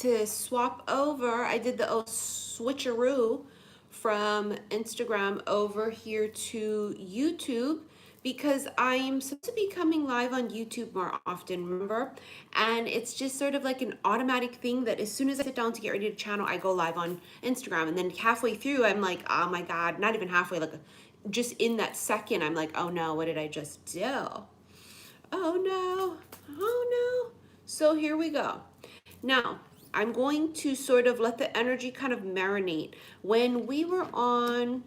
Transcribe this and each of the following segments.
to swap over. I did the old switcheroo from Instagram over here to YouTube because I'm supposed to be coming live on YouTube more often, remember? And it's just sort of like an automatic thing that as soon as I sit down to get ready to channel, I go live on Instagram. And then halfway through, I'm like, oh my God, not even halfway, like just in that second, I'm like, oh no, what did I just do? Oh no, oh no. So here we go. Now, I'm going to sort of let the energy kind of marinate. When we were on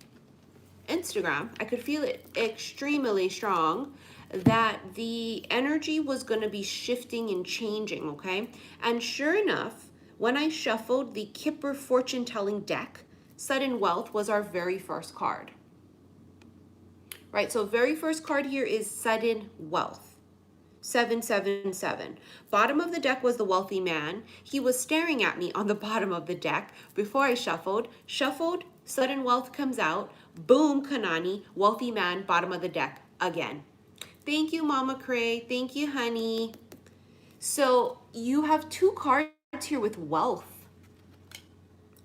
Instagram, I could feel it extremely strong that the energy was going to be shifting and changing, okay? And sure enough, when I shuffled the Kipper fortune telling deck, sudden wealth was our very first card. Right? So very first card here is sudden wealth. 777. Bottom of the deck was the wealthy man. He was staring at me on the bottom of the deck before I shuffled. Shuffled, sudden wealth comes out. Boom, Kanani, wealthy man, bottom of the deck again. Thank you, Mama Cray. Thank you, honey. So you have two cards here with wealth.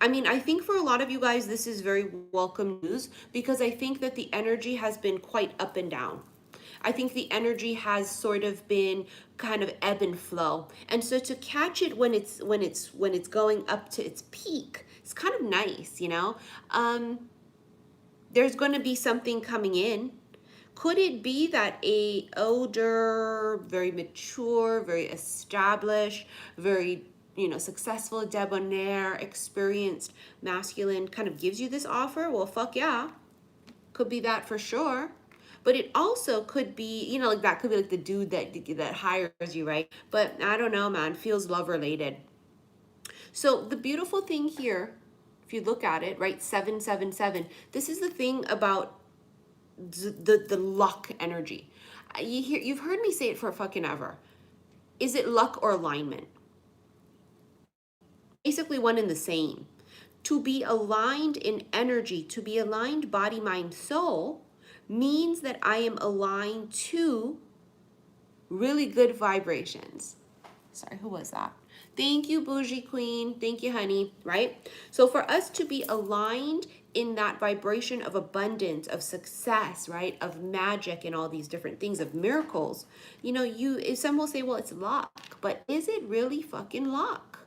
I mean, I think for a lot of you guys, this is very welcome news because I think that the energy has been quite up and down. I think the energy has sort of been kind of ebb and flow. And so to catch it when it's going up to its peak, it's kind of nice, you know? There's going to be something coming in. Could it be that a older, very mature, very established, very, you know, successful, debonair, experienced masculine kind of gives you this offer? Well, fuck yeah. Could be that for sure. But it also could be, you know, like that could be like the dude that hires you, right? But I don't know, man, feels love related. So the beautiful thing here, if you look at it, right, 777, this is the thing about the luck energy. You've heard me say it for fucking ever. Is it luck or alignment? Basically one and the same. To be aligned in energy, to be aligned body, mind, soul, means that I am aligned to really good vibrations. Sorry, who was that? Thank you, Bougie Queen. Thank you, honey, right? So for us to be aligned in that vibration of abundance, of success, right? Of magic and all these different things, of miracles, you know, some will say, well, it's luck, but is it really fucking luck?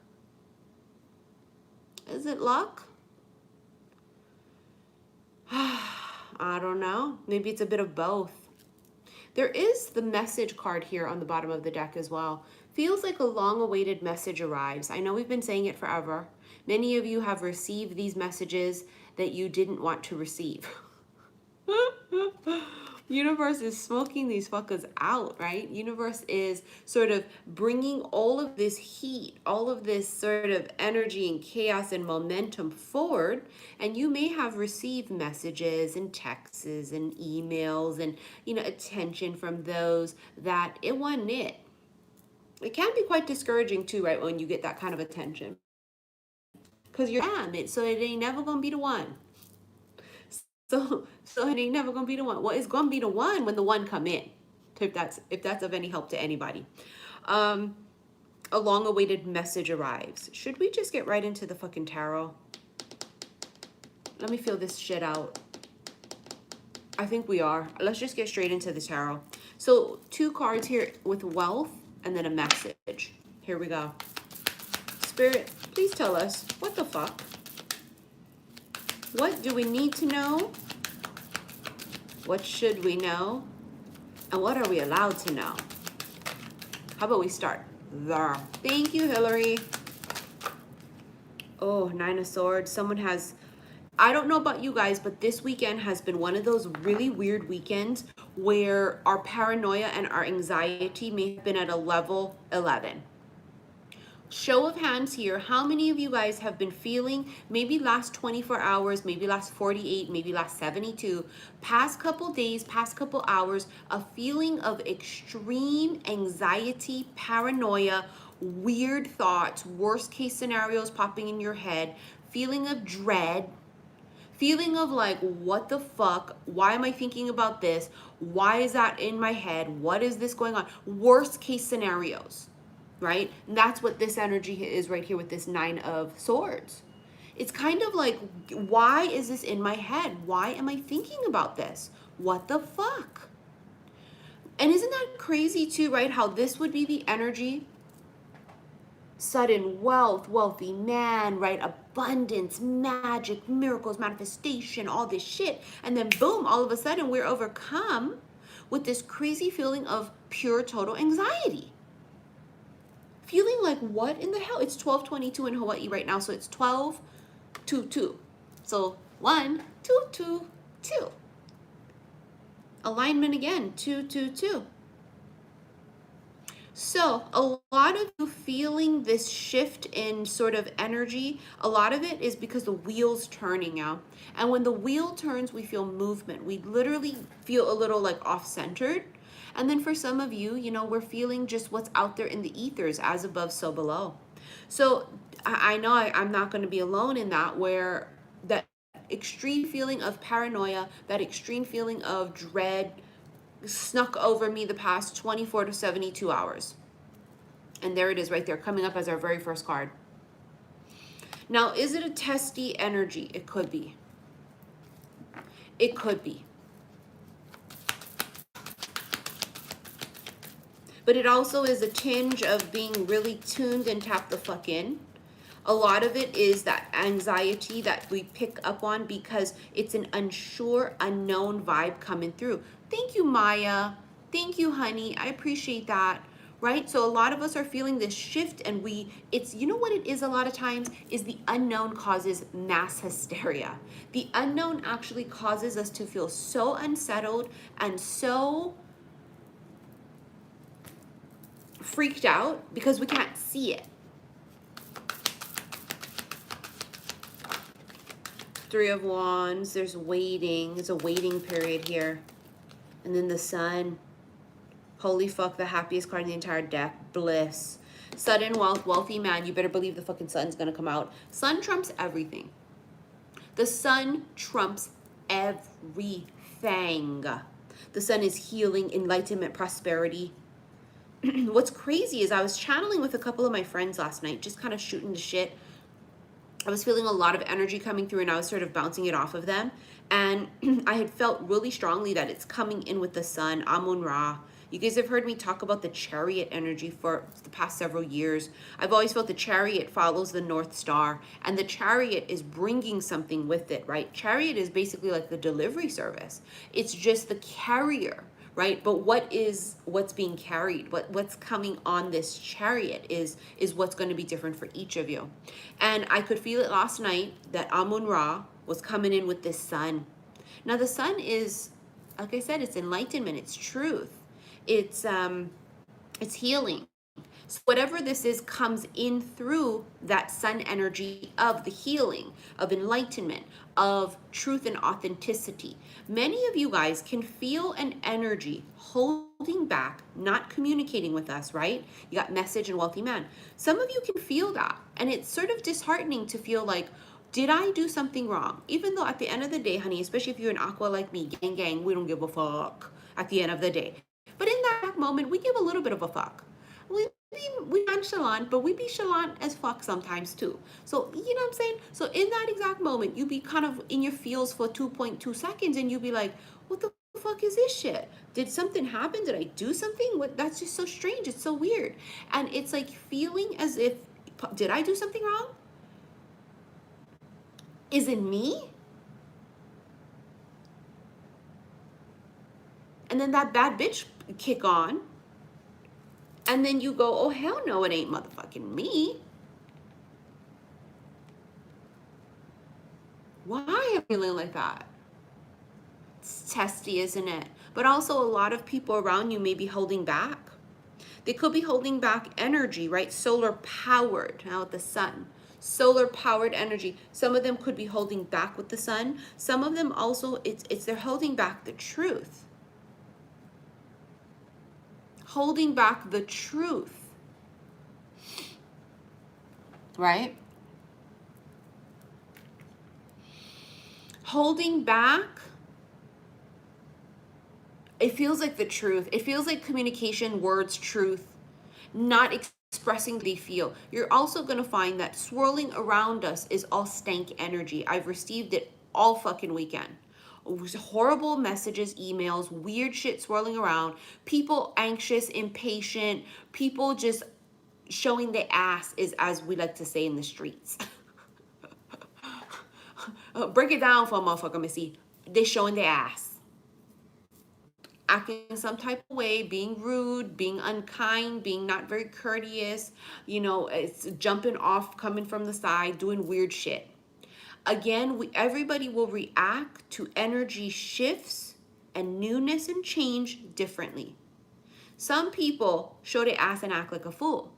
Is it luck? I don't know. Maybe it's a bit of both. There is the message card here on the bottom of the deck as well. Feels like a long-awaited message arrives. I know we've been saying it forever. Many of you have received these messages that you didn't want to receive. Universe is smoking these fuckers out, right? Universe is sort of bringing all of this heat, all of this sort of energy and chaos and momentum forward. And you may have received messages and texts and emails and, you know, attention from those that it wasn't it. It can be quite discouraging too, right? When you get that kind of attention. Because you're damn it, so it ain't never gonna be the one. So it ain't never gonna be the one. Well, it's gonna be the one when the one come in. If that's of any help to anybody. A long-awaited message arrives. Should we just get right into the fucking tarot? Let me feel this shit out. I think we are. Let's just get straight into the tarot. So 2 cards here with wealth and then a message. Here we go. Spirit, please tell us, what the fuck? What do we need to know? What should we know? And what are we allowed to know? How about we start there? Thank you, Hillary. Oh, 9 of Swords. Someone has... I don't know about you guys, but this weekend has been one of those really weird weekends where our paranoia and our anxiety may have been at a level 11. Show of hands here, how many of you guys have been feeling, maybe last 24 hours, maybe last 48, maybe last 72, past couple days, past couple hours, a feeling of extreme anxiety, paranoia, weird thoughts, worst case scenarios popping in your head, feeling of dread, feeling of like, what the fuck? Why am I thinking about this? Why is that in my head? What is this going on? Worst case scenarios. right? And that's what this energy is right here with this Nine of Swords. It's kind of like, why is this in my head? Why am I thinking about this? What the fuck? And isn't that crazy too, right? How this would be the energy, sudden wealth, wealthy man, right? Abundance, magic, miracles, manifestation, all this shit. And then boom, all of a sudden we're overcome with this crazy feeling of pure total anxiety. Feeling like, what in the hell? It's 12:22 in Hawaii right now, so it's 12:22. So 1, 2, 2, 2. Alignment again, 2, 2, 2. So a lot of you feeling this shift in sort of energy, a lot of it is because the wheel's turning now. And when the wheel turns, we feel movement. We literally feel a little like off-centered. And then for some of you, you know, we're feeling just what's out there in the ethers, as above, so below. So I know I'm not going to be alone in that, where that extreme feeling of paranoia, that extreme feeling of dread snuck over me the past 24 to 72 hours. And there it is right there, coming up as our very first card. Now, is it a testy energy? It could be. It could be. But it also is a tinge of being really tuned and tapped the fuck in. A lot of it is that anxiety that we pick up on because it's an unsure, unknown vibe coming through. Thank you, Maya. Thank you, honey. I appreciate that. Right? So a lot of us are feeling this shift, and it's, you know what it is a lot of times, is the unknown causes mass hysteria. The unknown actually causes us to feel so unsettled and so freaked out because we can't see it. 3 of Wands, there's waiting. There's a waiting period here. And then the Sun. Holy fuck, the happiest card in the entire deck. Bliss. Sudden wealth, wealthy man. You better believe the fucking Sun's gonna come out. Sun trumps everything. The Sun trumps everything. The Sun is healing, enlightenment, prosperity. What's crazy is I was channeling with a couple of my friends last night, just kind of shooting the shit. I was feeling a lot of energy coming through, and I was sort of bouncing it off of them. And I had felt really strongly that it's coming in with the Sun, Amun Ra. You guys have heard me talk about the Chariot energy for the past several years. I've always felt the Chariot follows the North Star, and the Chariot is bringing something with it, right? Chariot is basically like the delivery service. It's just the carrier, right? But what's being carried, what's coming on this chariot is what's going to be different for each of you. And I could feel it last night that Amun Ra was coming in with this Sun. Now the Sun is, like I said, it's enlightenment, it's truth, it's healing. So whatever this is comes in through that Sun energy of the healing, of enlightenment, of truth and authenticity. Many of you guys can feel an energy holding back, not communicating with us, right? You got message and wealthy man. Some of you can feel that, and it's sort of disheartening to feel like, did I do something wrong? Even though at the end of the day, honey, especially if you're an aqua like me, gang, we don't give a fuck at the end of the day. But in that moment, we give a little bit of a fuck. We nonchalant, but we be chalant as fuck sometimes too. So, you know what I'm saying? So in that exact moment, you be kind of in your feels for 2.2 seconds, and you be like, what the fuck is this shit? Did something happen? Did I do something? What? That's just so strange. It's so weird. And it's like feeling as if, did I do something wrong? Is it me? And then that bad bitch kick on. And then you go, oh, hell no, it ain't motherfucking me. Why am I feeling like that? It's testy, isn't it? But also a lot of people around you may be holding back. They could be holding back energy, right? Solar powered, now with the Sun. Solar powered energy. Some of them could be holding back with the Sun. Some of them also, they're holding back the truth. Holding back the truth. Right? Holding back, it feels like the truth. It feels like communication, words, truth, not expressing they feel. You're also going to find that swirling around us is all stank energy. I've received it all fucking weekend. Horrible messages, emails, weird shit swirling around, people anxious, impatient, people just showing their ass, is as we like to say in the streets. Break it down for a motherfucker, Missy. They showing their ass, acting some type of way, being rude, being unkind, being not very courteous, it's jumping off, coming from the side, doing weird shit. Again, everybody will react to energy shifts and newness and change differently. Some people show their ass and act like a fool.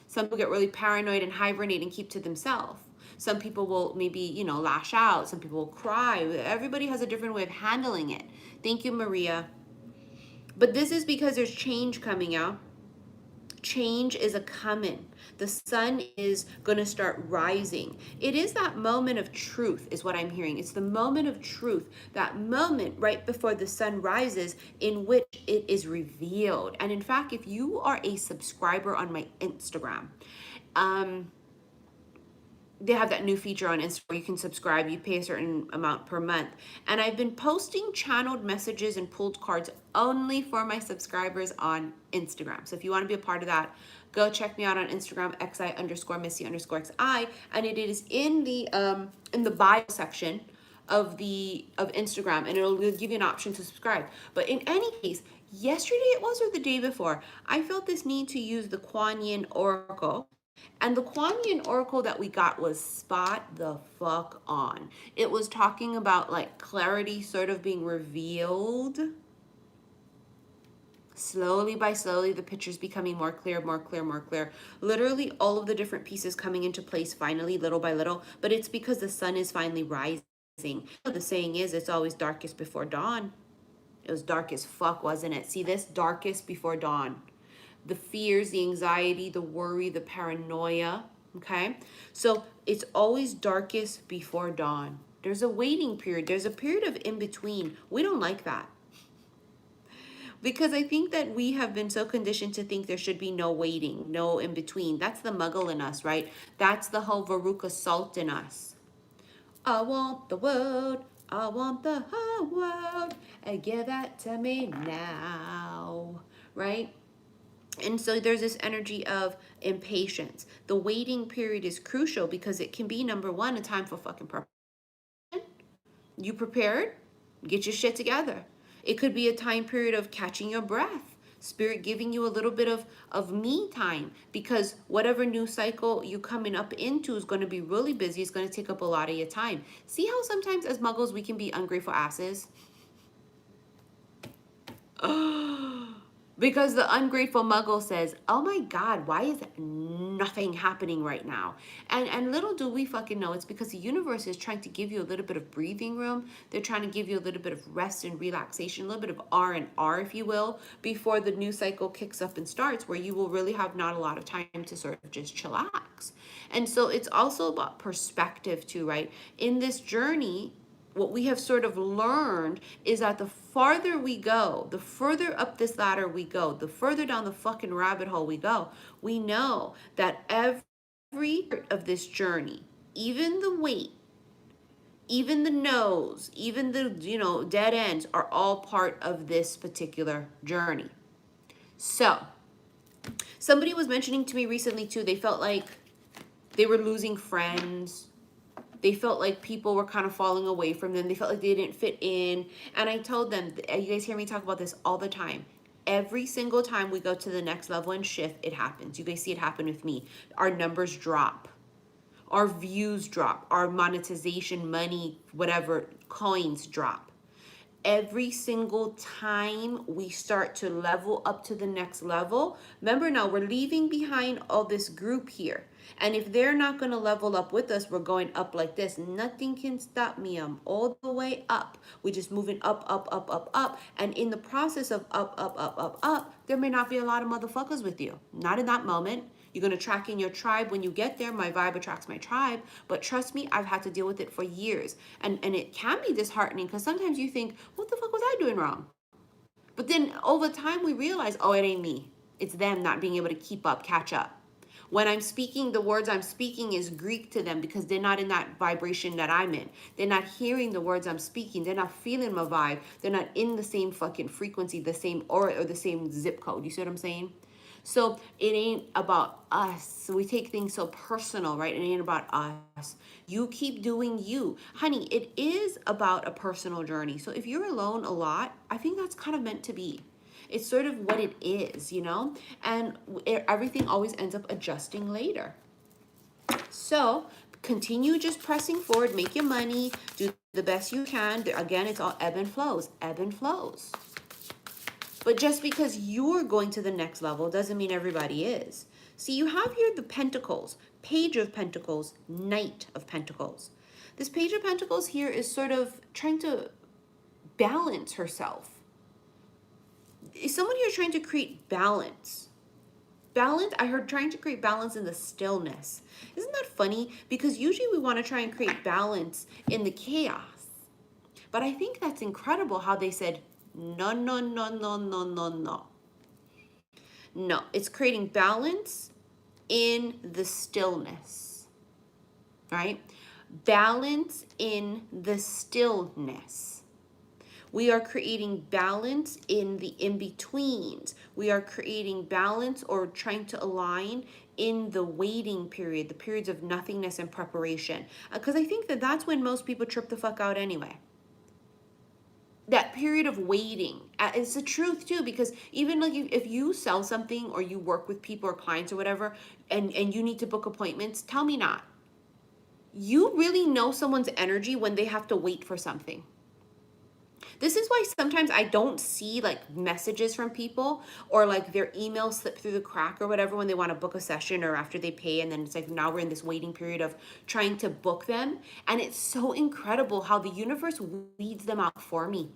Some people get really paranoid and hibernate and keep to themselves. Some people will maybe, lash out. Some people will cry. Everybody has a different way of handling it. Thank you, Maria. But this is because there's change coming out. Change is a coming. The sun is going to start rising. It is that moment of truth is what I'm hearing. It's the moment of truth, that moment right before the sun rises in which it is revealed. And in fact, if you are a subscriber on my Instagram, they have that new feature on Instagram where you can subscribe. You pay a certain amount per month. And I've been posting channeled messages and pulled cards only for my subscribers on Instagram. So if you want to be a part of that, go check me out on Instagram, xi_missy_xi. And it is in the bio section of Instagram, and it'll give you an option to subscribe. But in any case, yesterday it was, or the day before, I felt this need to use the Kuan Yin Oracle. And the Kuan Yin Oracle that we got was spot the fuck on. It was talking about like clarity sort of being revealed. Slowly by slowly, the picture's becoming more clear, more clear, more clear. Literally all of the different pieces coming into place finally, little by little. But it's because the sun is finally rising. The saying is, it's always darkest before dawn. It was dark as fuck, wasn't it? See this? Darkest before dawn. The fears, the anxiety, the worry, the paranoia, okay? So it's always darkest before dawn. There's a waiting period. There's a period of in-between. We don't like that. Because I think that we have been so conditioned to think there should be no waiting, no in-between. That's the muggle in us, right? That's the whole Veruca salt in us. I want the world. I want the whole world. And give that to me now, right? And so there's this energy of impatience. The waiting period is crucial because it can be, number one, a time for fucking preparation. You prepared? Get your shit together. It could be a time period of catching your breath. Spirit giving you a little bit of me time, because whatever new cycle you coming up into is going to be really busy. It's going to take up a lot of your time. See how sometimes as muggles we can be ungrateful asses? Because the ungrateful muggle says, oh my God, why is nothing happening right now? And little do we fucking know, it's because the universe is trying to give you a little bit of breathing room. They're trying to give you a little bit of rest and relaxation, a little bit of R&R, if you will, before the new cycle kicks up and starts, where you will really have not a lot of time to sort of just chillax. And so it's also about perspective too, right? In this journey, what we have sort of learned is that the farther we go, the further up this ladder we go, the further down the fucking rabbit hole we go, we know that every part of this journey, even the wait, even the no's, even the, dead ends, are all part of this particular journey. So, somebody was mentioning to me recently too, they felt like they were losing friends. They felt like people were kind of falling away from them. They felt like they didn't fit in. And I told them, you guys hear me talk about this all the time. Every single time we go to the next level and shift, it happens. You guys see it happen with me. Our numbers drop. Our views drop. Our monetization, money, whatever, coins drop. Every single time we start to level up to the next level, remember now, we're leaving behind all this group here. And if they're not going to level up with us, we're going up like this. Nothing can stop me. I'm all the way up. We're just moving up, up, up, up, up. And in the process of up, up, up, up, up, there may not be a lot of motherfuckers with you. Not in that moment. You're going to track in your tribe when you get there. My vibe attracts my tribe. But trust me, I've had to deal with it for years. And it can be disheartening because sometimes you think, what the fuck was I doing wrong? But then over time we realize, oh, it ain't me. It's them not being able to keep up, catch up. When I'm speaking, the words I'm speaking is Greek to them because they're not in that vibration that I'm in. They're not hearing the words I'm speaking. They're not feeling my vibe. They're not in the same fucking frequency, the same aura, or the same zip code. You see what I'm saying? So it ain't about us. So we take things so personal, right? It ain't about us. You keep doing you. Honey, it is about a personal journey. So if you're alone a lot, I think that's kind of meant to be. It's sort of what it is, you know? And everything always ends up adjusting later. So continue just pressing forward, make your money, do the best you can. Again, it's all ebb and flows, ebb and flows. But just because you're going to the next level doesn't mean everybody is. See, you have here the Pentacles, Page of Pentacles, Knight of Pentacles. This Page of Pentacles here is sort of trying to balance herself. Is someone here trying to create balance? Balance, I heard trying to create balance in the stillness. Isn't that funny? Because usually we want to try and create balance in the chaos. But I think that's incredible how they said, no, no, no, no, no, no, no. No, it's creating balance in the stillness, right? Balance in the stillness. We are creating balance in the in-betweens. We are creating balance or trying to align in the waiting period, the periods of nothingness and preparation. Because I think that that's when most people trip the fuck out anyway. That period of waiting, it's the truth too, because even like if you sell something or you work with people or clients or whatever, and you need to book appointments, tell me not. You really know someone's energy when they have to wait for something. This is why sometimes I don't see like messages from people or like their emails slip through the crack or whatever when they want to book a session or after they pay. And then it's like now we're in this waiting period of trying to book them. And it's so incredible how the universe weeds them out for me.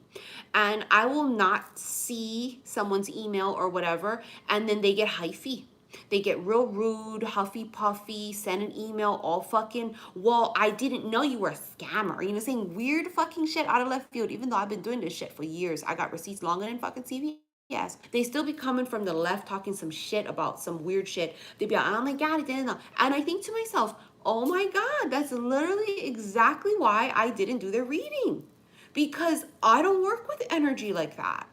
And I will not see someone's email or whatever. And then they get hyphy. They get real rude, huffy puffy, send an email all fucking, well, I didn't know you were a scammer. You know, saying weird fucking shit out of left field, even though I've been doing this shit for years. I got receipts longer than fucking CVS. They still be coming from the left talking some shit about some weird shit. They be like, oh my God, I didn't know. And I think to myself, oh my God, that's literally exactly why I didn't do their reading. Because I don't work with energy like that.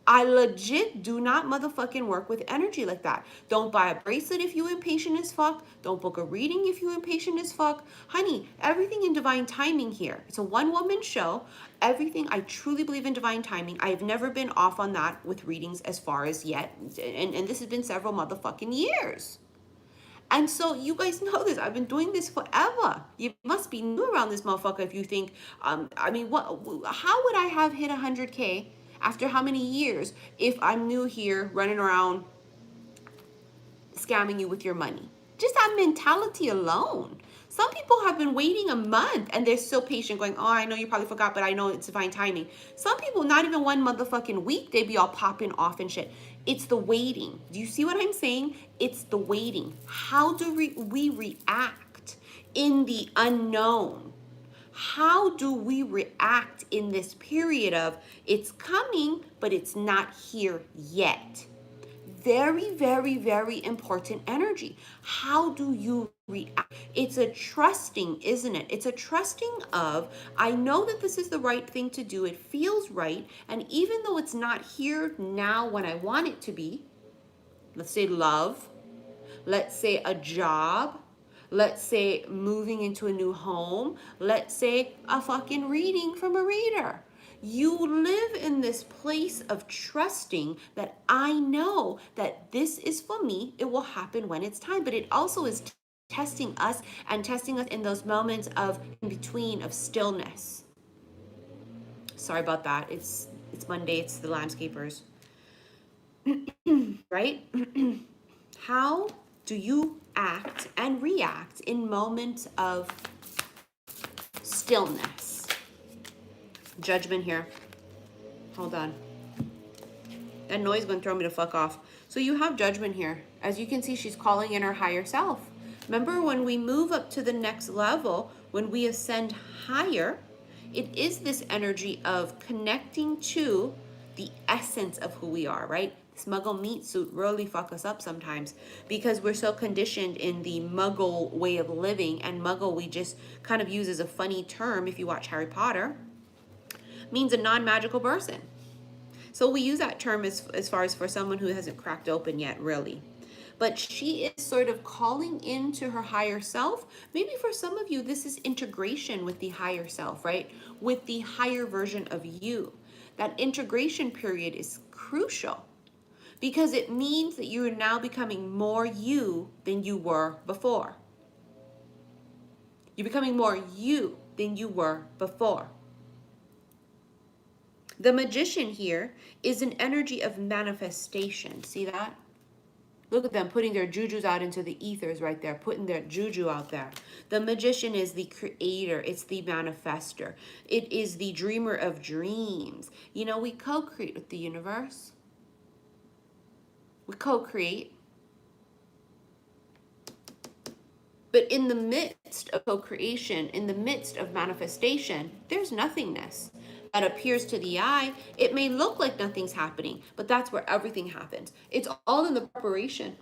I legit do not motherfucking work with energy like that. Don't buy a bracelet if you impatient as fuck. Don't book a reading if you impatient as fuck. Honey, everything in divine timing here. It's a one-woman show. Everything, I truly believe in divine timing. I have never been off on that with readings as far as yet. And this has been several motherfucking years. And so you guys know this. I've been doing this forever. You must be new around this motherfucker if you think, I mean, how would I have hit 100K after how many years if I'm new here running around scamming you with your money? Just that mentality alone. Some people have been waiting a month and they're still patient going, oh, I know you probably forgot, but I know it's divine timing. Some people, not even one motherfucking week, they be all popping off and shit. It's the waiting. Do you see what I'm saying? It's the waiting. How do we react in the unknown? How do we react in this period of it's coming, but it's not here yet? Very, very, very important energy. How do you react? It's a trusting, isn't it? It's a trusting of, I know that this is the right thing to do. It feels right. And even though it's not here now when I want it to be, let's say love, let's say a job, let's say moving into a new home, let's say a fucking reading from a reader. You live in this place of trusting that I know that this is for me. It will happen when it's time, but it also is testing us and testing us in those moments of in between of stillness. Sorry about that. It's Monday. It's the landscapers. Right? How do you act and react in moments of stillness? Judgment here. Hold on. That noise is going to throw me the fuck off. So you have judgment here. As you can see, she's calling in her higher self. Remember, when we move up to the next level, when we ascend higher, it is this energy of connecting to the essence of who we are, right? Smuggle meat suit really fuck us up sometimes because we're so conditioned in the muggle way of living, and muggle we just kind of use as a funny term if you watch Harry Potter, means a non-magical person. So we use that term as far as for someone who hasn't cracked open yet, really. But she is sort of calling into her higher self. Maybe for some of you, this is integration with the higher self, right? With the higher version of you. That integration period is crucial because it means that you are now becoming more you than you were before. You're becoming more you than you were before. The magician here is an energy of manifestation. See that? Look at them putting their jujus out into the ethers right there, putting their juju out there. The magician is the creator. It's the manifester. It is the dreamer of dreams. You know, we co-create with the universe. We co-create. But in the midst of co-creation, in the midst of manifestation, there's nothingness that appears to the eye. It may look like nothing's happening, but that's where everything happens. It's all in the preparation.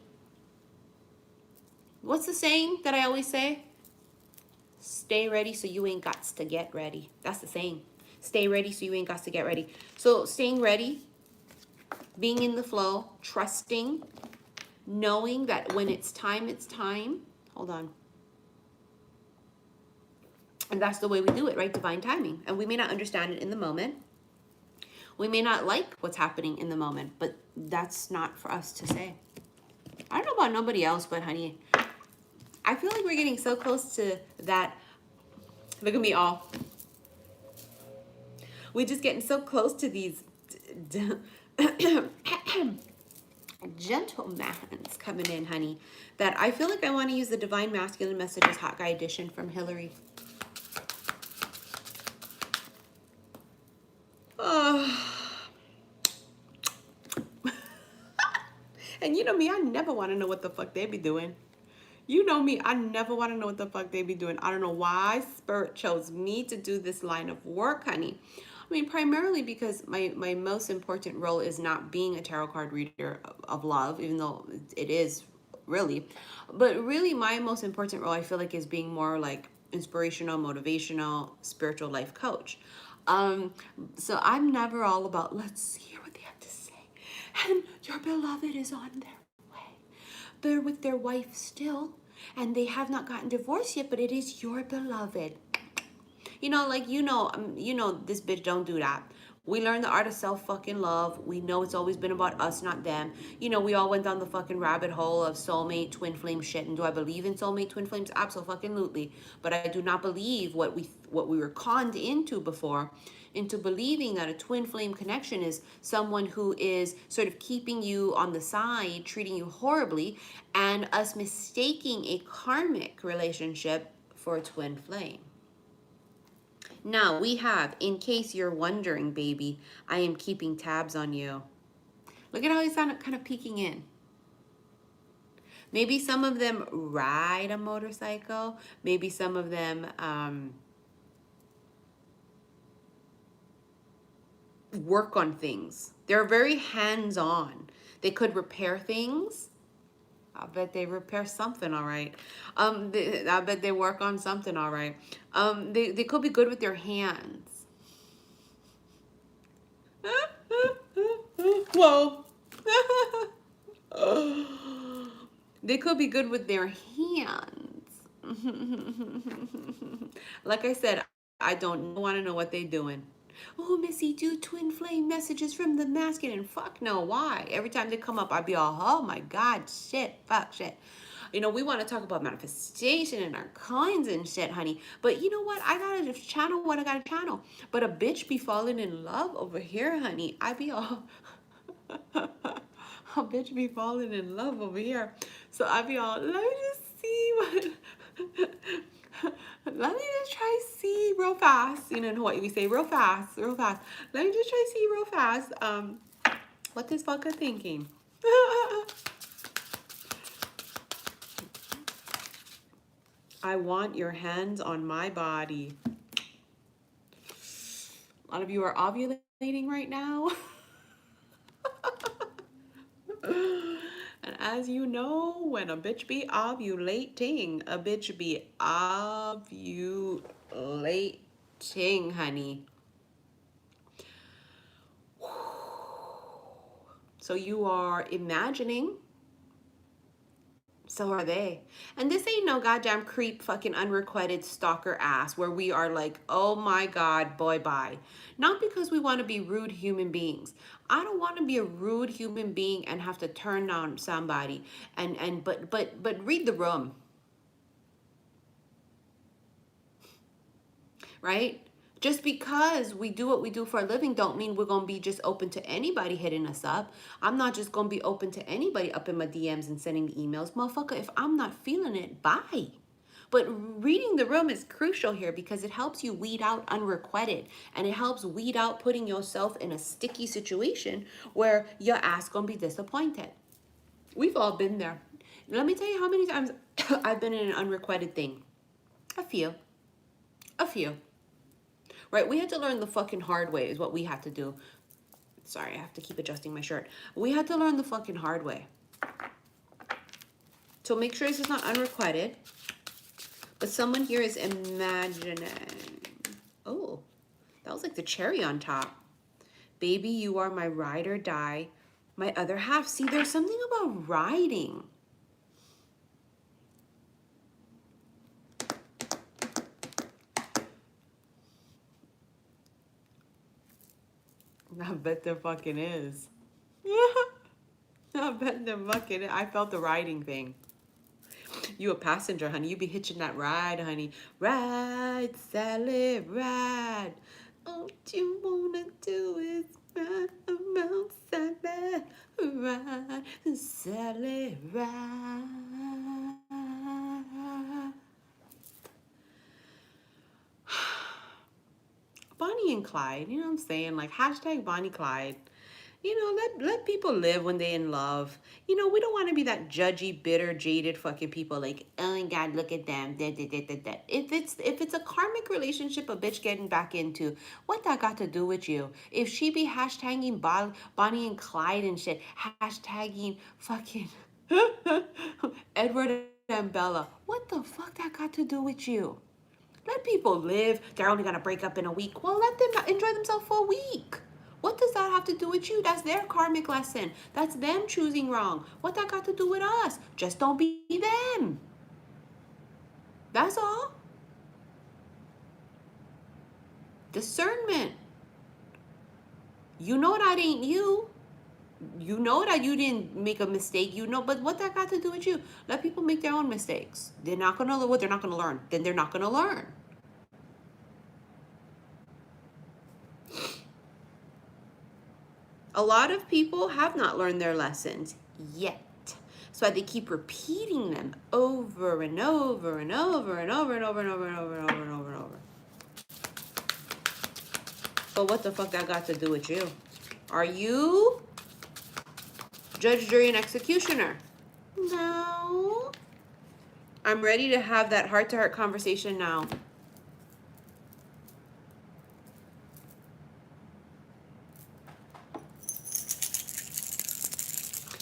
What's the saying that I always say? Stay ready so you ain't got to get ready. That's the saying. Stay ready so you ain't got to get ready. So staying ready, being in the flow, trusting, knowing that when it's time, it's time. Hold on. And that's the way we do it, right? Divine timing. And we may not understand it in the moment. We may not like what's happening in the moment, but that's not for us to say. I don't know about nobody else, but honey, I feel like we're getting so close to that. Look at me all. We're just getting so close to these gentlemans coming in, honey, that I feel like I want to use the Divine Masculine Messages Hot Guy Edition from Hillary. And you know me, I never want to know what the fuck they be doing. You know me, I never want to know what the fuck they be doing. I don't know why Spirit chose me to do this line of work, honey. I mean, primarily because my most important role is not being a tarot card reader of love, even though it is really. But really, my most important role, I feel like, is being more like inspirational, motivational, spiritual life coach. So I'm never all about, let's hear what they have to say. And your beloved is on their way. They're with their wife still, and they have not gotten divorced yet, but it is your beloved. You know, like, you know, this bitch don't do that. We learned the art of self-fucking-love. We know it's always been about us, not them. You know, we all went down the fucking rabbit hole of soulmate, twin flame shit. And do I believe in soulmate, twin flames? Absolutely. But I do not believe what we were conned into before, into believing that a twin flame connection is someone who is sort of keeping you on the side, treating you horribly, and us mistaking a karmic relationship for a twin flame. Now we have, in case you're wondering, baby, I am keeping tabs on you. Look at how he's kind of peeking in. Maybe some of them ride a motorcycle. Maybe some of them work on things. They're very hands-on. They could repair things. I bet they repair something all right. I bet they work on something all right. They could be good with their hands. Whoa. They could be good with their hands. Like I said, I don't want to know what they're doing. Oh, Missy, do twin flame messages from the masculine. Fuck no, why? Every time they come up, I'd be all, oh my God, shit, fuck, shit. You know, we want to talk about manifestation and our coins and shit, honey. But you know what? I gotta channel what I gotta channel. But a bitch be falling in love over here, honey. I be all, a bitch be falling in love over here. So I be all, let me just see what... Let me just try see real fast. You know, in Hawaii we say real fast, real fast. Let me just try see real fast. What this fucker thinking? I want your hands on my body. A lot of you are ovulating right now. As you know, when a bitch be ovulating, a bitch be ovulating, honey. So you are imagining, so are they. And this ain't no goddamn creep fucking unrequited stalker ass where we are like, oh my God, boy, bye. Not because we want to be rude human beings. I don't want to be a rude human being and have to turn down somebody but read the room, right? Just because we do what we do for a living don't mean we're going to be just open to anybody hitting us up. I'm not just going to be open to anybody up in my DMs and sending me emails. Motherfucker, if I'm not feeling it, bye. But reading the room is crucial here because it helps you weed out unrequited, and it helps weed out putting yourself in a sticky situation where your ass going to be disappointed. We've all been there. Let me tell you how many times I've been in an unrequited thing. A few. A few. Right? We had to learn the fucking hard way is what we had to do. Sorry, I have to keep adjusting my shirt. We had to learn the fucking hard way. So make sure this is not unrequited. But someone here is imagining. Oh, that was like the cherry on top. Baby, you are my ride or die. My other half. See, there's something about riding. I bet there fucking is. I bet there fucking is. I felt the riding thing. You a passenger, honey. You be hitching that ride, honey. Ride, Sally, ride. All you wanna do is ride around, Sally, ride, Sally, ride. Bonnie and Clyde, you know what I'm saying? Like hashtag Bonnie Clyde. You know, let people live when they in love. You know, we don't want to be that judgy, bitter, jaded fucking people like, oh my God, look at them. Da, da, da, da, da. If it's a karmic relationship a bitch getting back into, what that got to do with you? If she be hashtagging Bonnie and Clyde and shit, hashtagging fucking Edward and Bella, what the fuck that got to do with you? Let people live. They're only gonna break up in a week. Well, let them enjoy themselves for a week. What does that have to do with you? That's their karmic lesson. That's them choosing wrong. What that got to do with us? Just don't be them. That's all. Discernment. You know that ain't you. You know that you didn't make a mistake. You know, but what that got to do with you? Let people make their own mistakes. They're not gonna learn what they're not gonna learn. Then they're not gonna learn. A lot of people have not learned their lessons yet. So they keep repeating them over and over and over and over and over and over and over and over and over and over. But what the fuck that got to do with you? Are you judge, jury, and executioner? No. I'm ready to have that heart-to-heart conversation now.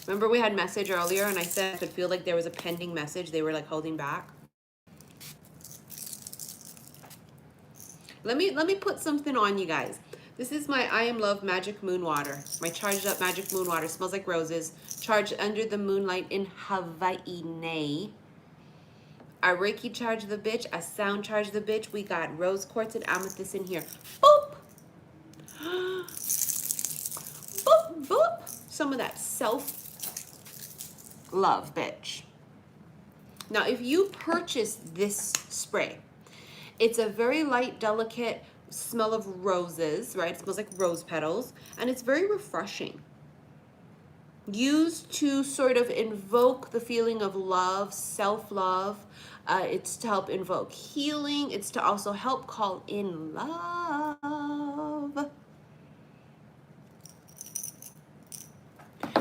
Remember we had message earlier and I said I could feel like there was a pending message they were like holding back. Let me put something on you guys. This is my I Am Love Magic Moon Water. My charged up magic moon water. Smells like roses. Charged under the moonlight in Hawaii. I Reiki charge the bitch. I sound charge the bitch. We got rose quartz and amethyst in here. Boop. Boop, boop. Some of that self love, bitch. Now, if you purchase this spray, it's a very light, delicate smell of roses, right? It smells like rose petals, and it's very refreshing. Used to sort of invoke the feeling of love, self-love. It's to help invoke healing. It's to also help call in love.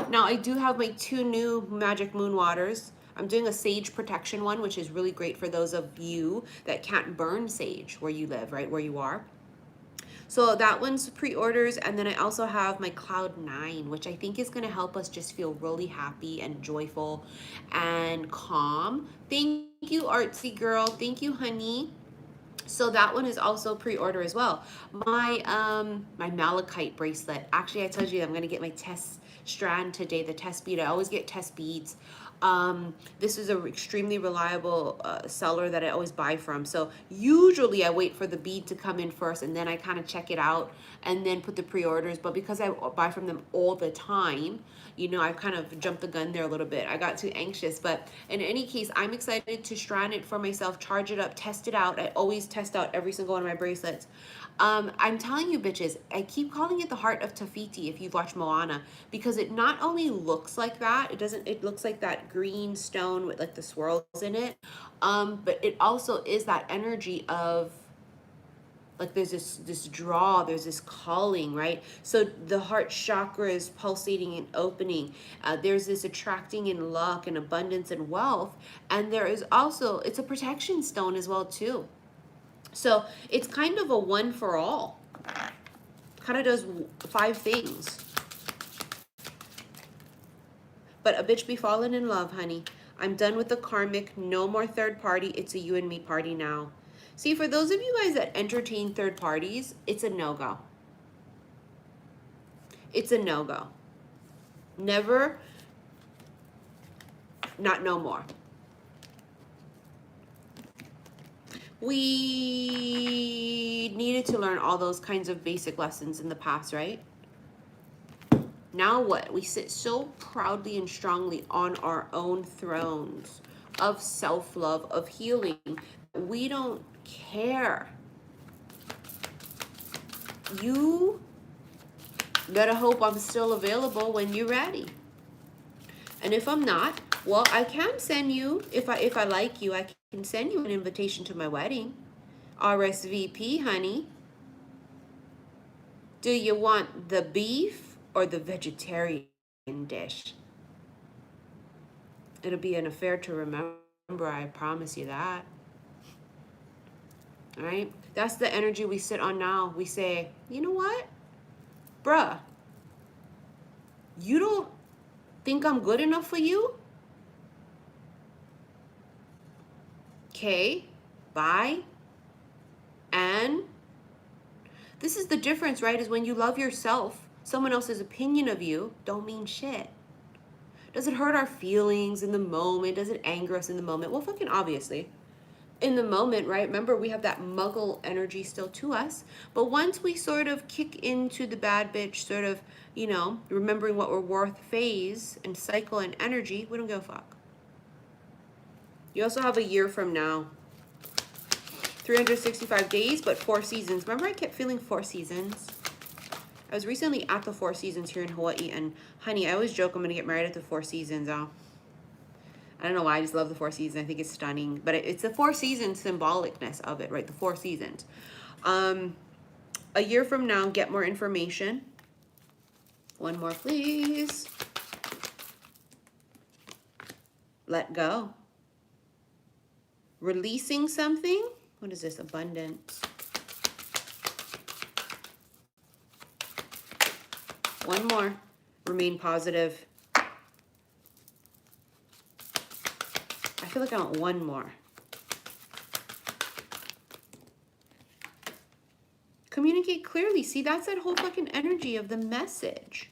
Now, I do have my 2 new Magic Moon Waters. I'm doing a sage protection one, which is really great for those of you that can't burn sage where you live, right, where you are. So that one's pre-orders, and then I also have my Cloud 9, which I think is going to help us just feel really happy and joyful and calm. Thank you, Artsy Girl. Thank you, honey. So that one is also pre-order as well. My malachite bracelet. Actually, I told you I'm gonna get my test strand today, the test bead. I always get test beads. This is a extremely reliable seller that I always buy from. So usually I wait for the bead to come in first, and then I kind of check it out and then put the pre-orders. But because I buy from them all the time, you know, I kind of jumped the gun there a little bit. I got too anxious. But in any case, I'm excited to strand it for myself, charge it up, test it out. I always test out every single one of my bracelets. I'm telling you, bitches, I keep calling it the heart of Tafiti if you've watched Moana, because it not only looks like that, it looks like that green stone with like the swirls in it, but it also is that energy of like there's this draw, there's this calling, right? So the heart chakra is pulsating and opening. There's this attracting in luck and abundance and wealth, and there is also, it's a protection stone as well too. So it's kind of a one for all. Kind of does 5 things. But a bitch be falling in love, honey. I'm done with the karmic. No more third party. It's a you and me party now. See, for those of you guys that entertain third parties, it's a no-go. It's a no-go. Never, not no more. We needed to learn all those kinds of basic lessons in the past, right? Now what? We sit so proudly and strongly on our own thrones of self-love, of healing. We don't care. You better hope I'm still available when you're ready. And if I'm not, well, I can send you, if I like you, I can send you an invitation to my wedding. RSVP, honey. Do you want the beef or the vegetarian dish? It'll be an affair to remember, I promise you that. All right? That's the energy we sit on now. We say, you know what? Bruh, you don't think I'm good enough for you? Okay, bye. And this is the difference, right? Is when you love yourself, someone else's opinion of you don't mean shit. Does it hurt our feelings in the moment? Does it anger us in the moment? Well, fucking obviously. In the moment, right? Remember, we have that muggle energy still to us. But once we sort of kick into the bad bitch, sort of, you know, remembering what we're worth phase and cycle and energy, we don't give a fuck. You also have a year from now. 365 days, but 4 seasons. Remember, I kept feeling 4 seasons? I was recently at the 4 seasons here in Hawaii, and honey, I always joke I'm going to get married at the 4 seasons. I don't know why, I just love the 4 seasons. I think it's stunning. But it's the 4 seasons symbolicness of it, right? The 4 seasons. A year from now, get more information. One more, please. Let go. Releasing something. What is this? Abundance. One more. Remain positive. I feel like I want one more. Communicate clearly. See, that's that whole fucking energy of the message.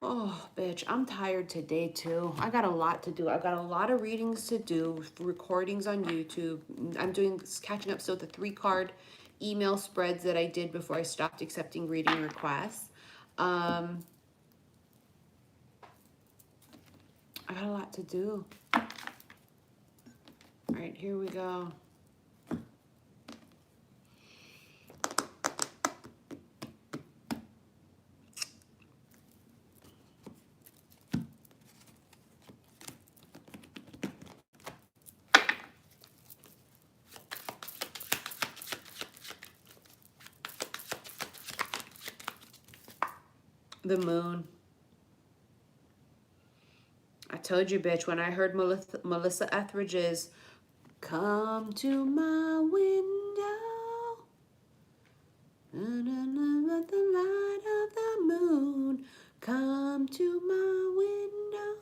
Oh, bitch, I'm tired today too. I got a lot to do. I've got a lot of readings to do, recordings on YouTube. I'm catching up still with the 3-card email spreads that I did before I stopped accepting reading requests. I got a lot to do. All right, here we go. The moon. I told you, bitch, when I heard Melissa Etheridge's "Come to my window," Let the light of the moon come to my window.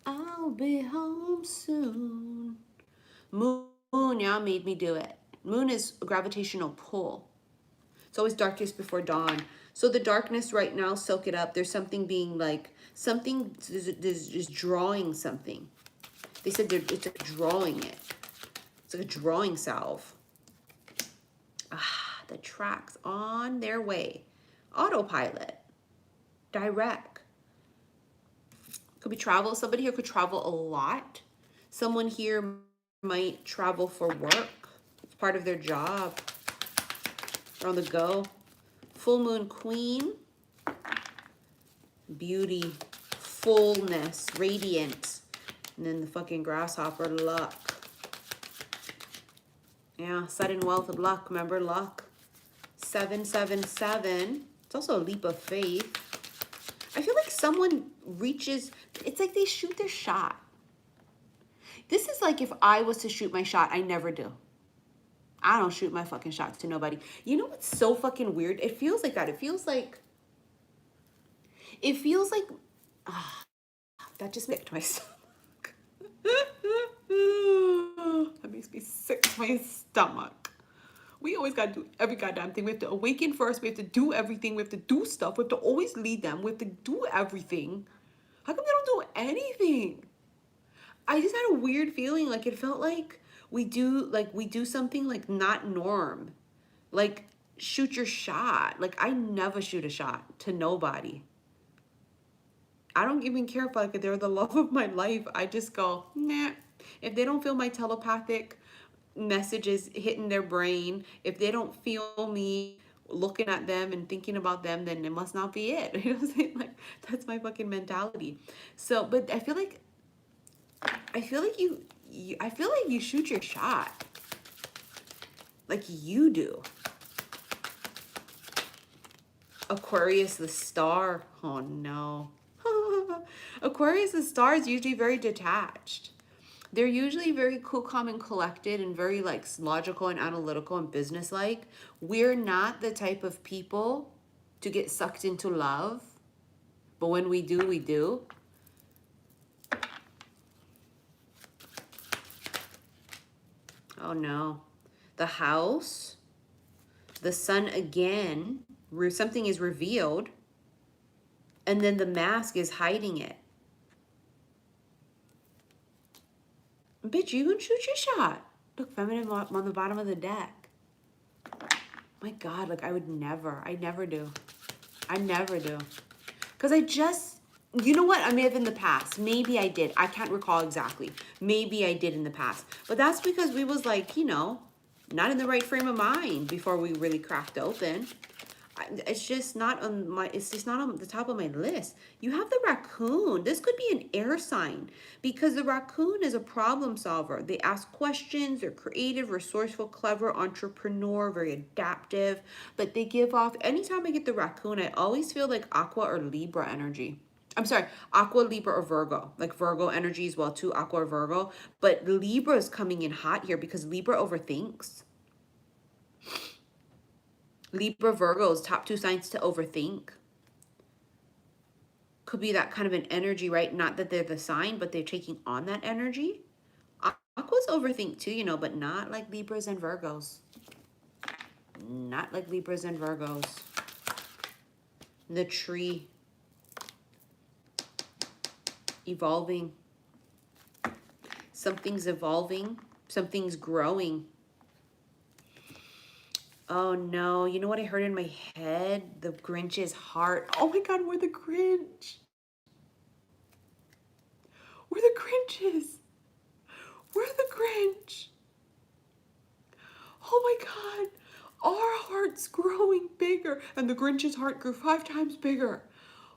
I'll be home soon. Moon, y'all made me do it. Moon is a gravitational pull. It's always darkest before dawn. So the darkness right now, soak it up. There's something being like, something is just drawing something. They said it's like drawing it. It's like a drawing salve. Ah, the tracks on their way. Autopilot. Direct. Could be travel. Somebody here could travel a lot. Someone here might travel for work. It's part of their job. They're on the go. Full moon queen. Beauty. Fullness. Radiance. And then the fucking grasshopper, luck. Yeah, sudden wealth of luck. Remember luck? 777. It's also a leap of faith. I feel like someone reaches, it's like they shoot their shot. This is like if I was to shoot my shot, I never do. I don't shoot my fucking shots to nobody. You know what's so fucking weird? It feels like that. It feels like, that just makes my stomach. That makes me sick to my stomach. We always got to do every goddamn thing. We have to awaken first. We have to do everything. We have to do stuff. We have to always lead them. We have to do everything. How come they don't do anything? I just had a weird feeling. Like it felt like we do something like not norm. Like shoot your shot. Like I never shoot a shot to nobody. I don't even care if like they're the love of my life. I just go, nah. If they don't feel my telepathic messages hitting their brain, if they don't feel me looking at them and thinking about them, then it must not be it. You know what I'm saying? Like that's my fucking mentality. So, but I feel like you shoot your shot. Like you do. Aquarius the star. Oh no. Aquarius the star is usually very detached. They're usually very cool, calm, and collected and very like logical and analytical and businesslike. We're not the type of people to get sucked into love. But when we do, we do. Oh no. The house, the sun again, something is revealed, and then the mask is hiding it. Bitch, you can shoot your shot. Look, feminine on the bottom of the deck. My God, like I never do. I never do. Because you know what? I may have in the past. Maybe I did. I can't recall exactly. Maybe I did in the past. But that's because we was like, not in the right frame of mind before we really cracked open. It's just not on the top of my list. You have the raccoon. This could be an air sign because the raccoon is a problem solver. They ask questions. They're creative, resourceful, clever, entrepreneur, very adaptive. But they give off, anytime I get the raccoon, I always feel like Aqua or Libra energy. I'm sorry, Aqua, Libra, or Virgo. Like Virgo energy as well too, Aqua or Virgo. But Libra is coming in hot here because Libra overthinks. Libra, Virgos, top two signs to overthink. Could be that kind of an energy, right? Not that they're the sign, but they're taking on that energy. Aquas overthink too, but not like Libras and Virgos. Not like Libras and Virgos. The tree. Evolving. Something's evolving. Something's growing. Oh no, you know what I heard in my head? The Grinch's heart. Oh my God, we're the Grinch. We're the Grinches. We're the Grinch. Oh my God, our heart's growing bigger. And the Grinch's heart grew 5 times bigger.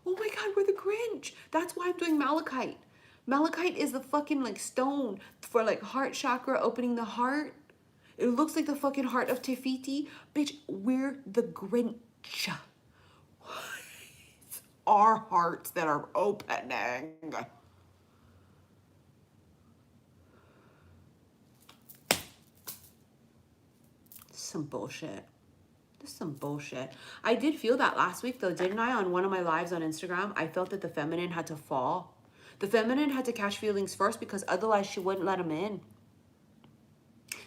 Oh my God, we're the Grinch. That's why I'm doing malachite. Malachite is the fucking like stone for like heart chakra, opening the heart. It looks like the fucking heart of Tefiti. Bitch, we're the Grinch. It's our hearts that are opening. Some bullshit. This some bullshit. I did feel that last week though, didn't I? On one of my lives on Instagram, I felt that the feminine had to fall. The feminine had to catch feelings first because otherwise she wouldn't let him in.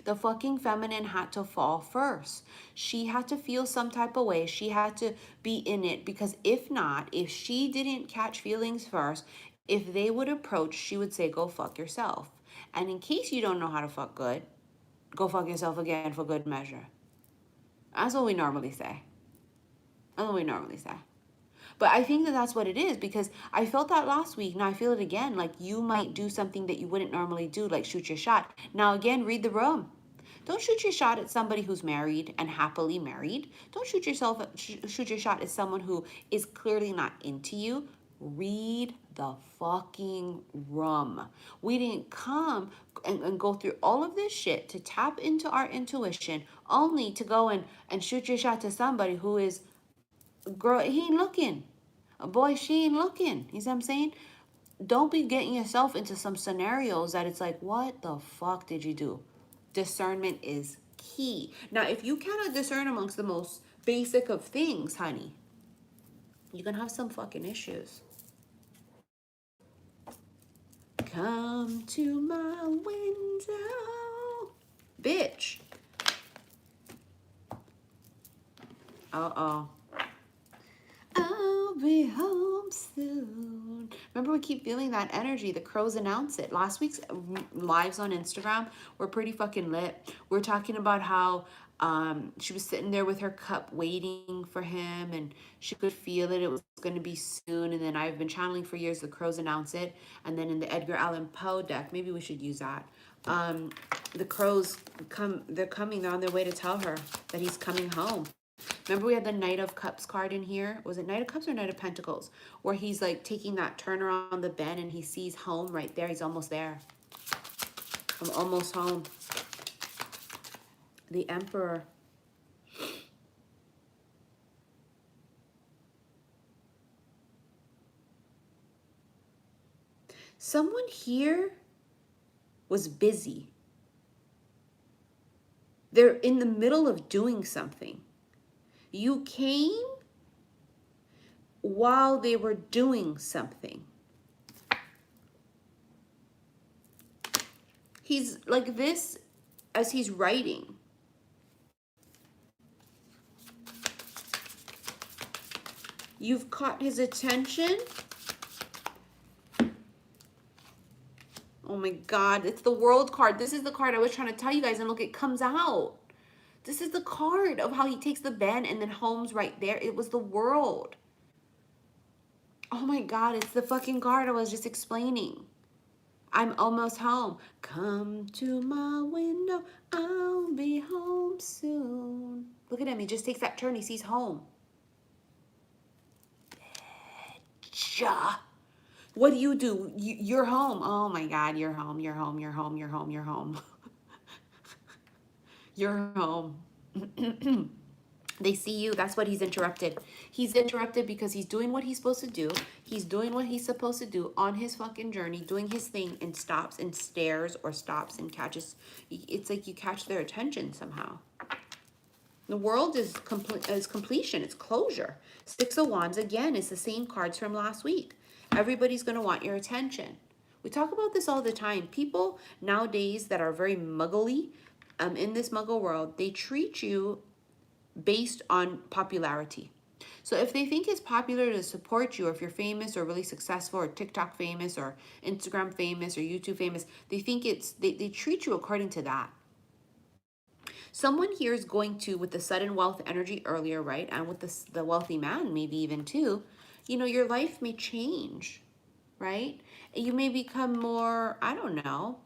The fucking feminine had to fall first. She had to feel some type of way. She had to be in it because if not, if she didn't catch feelings first, if they would approach, she would say, go fuck yourself. And in case you don't know how to fuck good, go fuck yourself again for good measure. That's what we normally say. That's what we normally say. But I think that that's what it is because I felt that last week. Now I feel it again. Like you might do something that you wouldn't normally do, like shoot your shot. Now again, read the room. Don't shoot your shot at somebody who's married and happily married. Don't shoot your shot at someone who is clearly not into you. Read the fucking room. We didn't come and go through all of this shit to tap into our intuition only to go and shoot your shot to somebody who is, girl, he ain't looking. Boy, she ain't looking. You see what I'm saying? Don't be getting yourself into some scenarios that it's like, what the fuck did you do? Discernment is key. Now, if you cannot discern amongst the most basic of things, honey, you're gonna have some fucking issues. Come to my window, bitch. Uh-oh. I'll be home soon. Remember, we keep feeling that energy. The crows announce it. Last week's lives on Instagram were pretty fucking lit. We're talking about how she was sitting there with her cup waiting for him and she could feel it. It was going to be soon. And then I've been channeling for years. The crows announce it. And then in the Edgar Allan Poe deck, maybe we should use that. The crows they're coming. They're on their way to tell her that he's coming home. Remember we had the Knight of Cups card in here? Was it Knight of Cups or Knight of Pentacles? Where he's like taking that turn around the bend and he sees home right there. He's almost there. I'm almost home. The Emperor. Someone here was busy. They're in the middle of doing something. You came while they were doing something. He's like this as he's writing. You've caught his attention. Oh my God, it's the World card. This is the card I was trying to tell you guys, and look, it comes out. This is the card of how he takes the bend and then home's right there. It was the World. Oh my God, it's the fucking card I was just explaining. I'm almost home. Come to my window. I'll be home soon. Look at him. He just takes that turn. He sees home. Bitch. What do? You're home. Oh my God, you're home. You're home. You're home. You're home. You're home. You're home. They see you. That's what he's interrupted. He's interrupted because he's doing what he's supposed to do. He's doing what he's supposed to do on his fucking journey, doing his thing, and stops and stares or stops and catches. It's like you catch their attention somehow. The World is completion. It's closure. Six of Wands, again, is the same cards from last week. Everybody's going to want your attention. We talk about this all the time. People nowadays that are very muggly, in this muggle world, they treat you based on popularity. So if they think it's popular to support you, or if you're famous or really successful or TikTok famous or Instagram famous or YouTube famous, they think they treat you according to that. Someone here is going to, with the sudden wealth energy earlier, right? And with the wealthy man, maybe even too, you know, your life may change, right? You may become more, I don't know,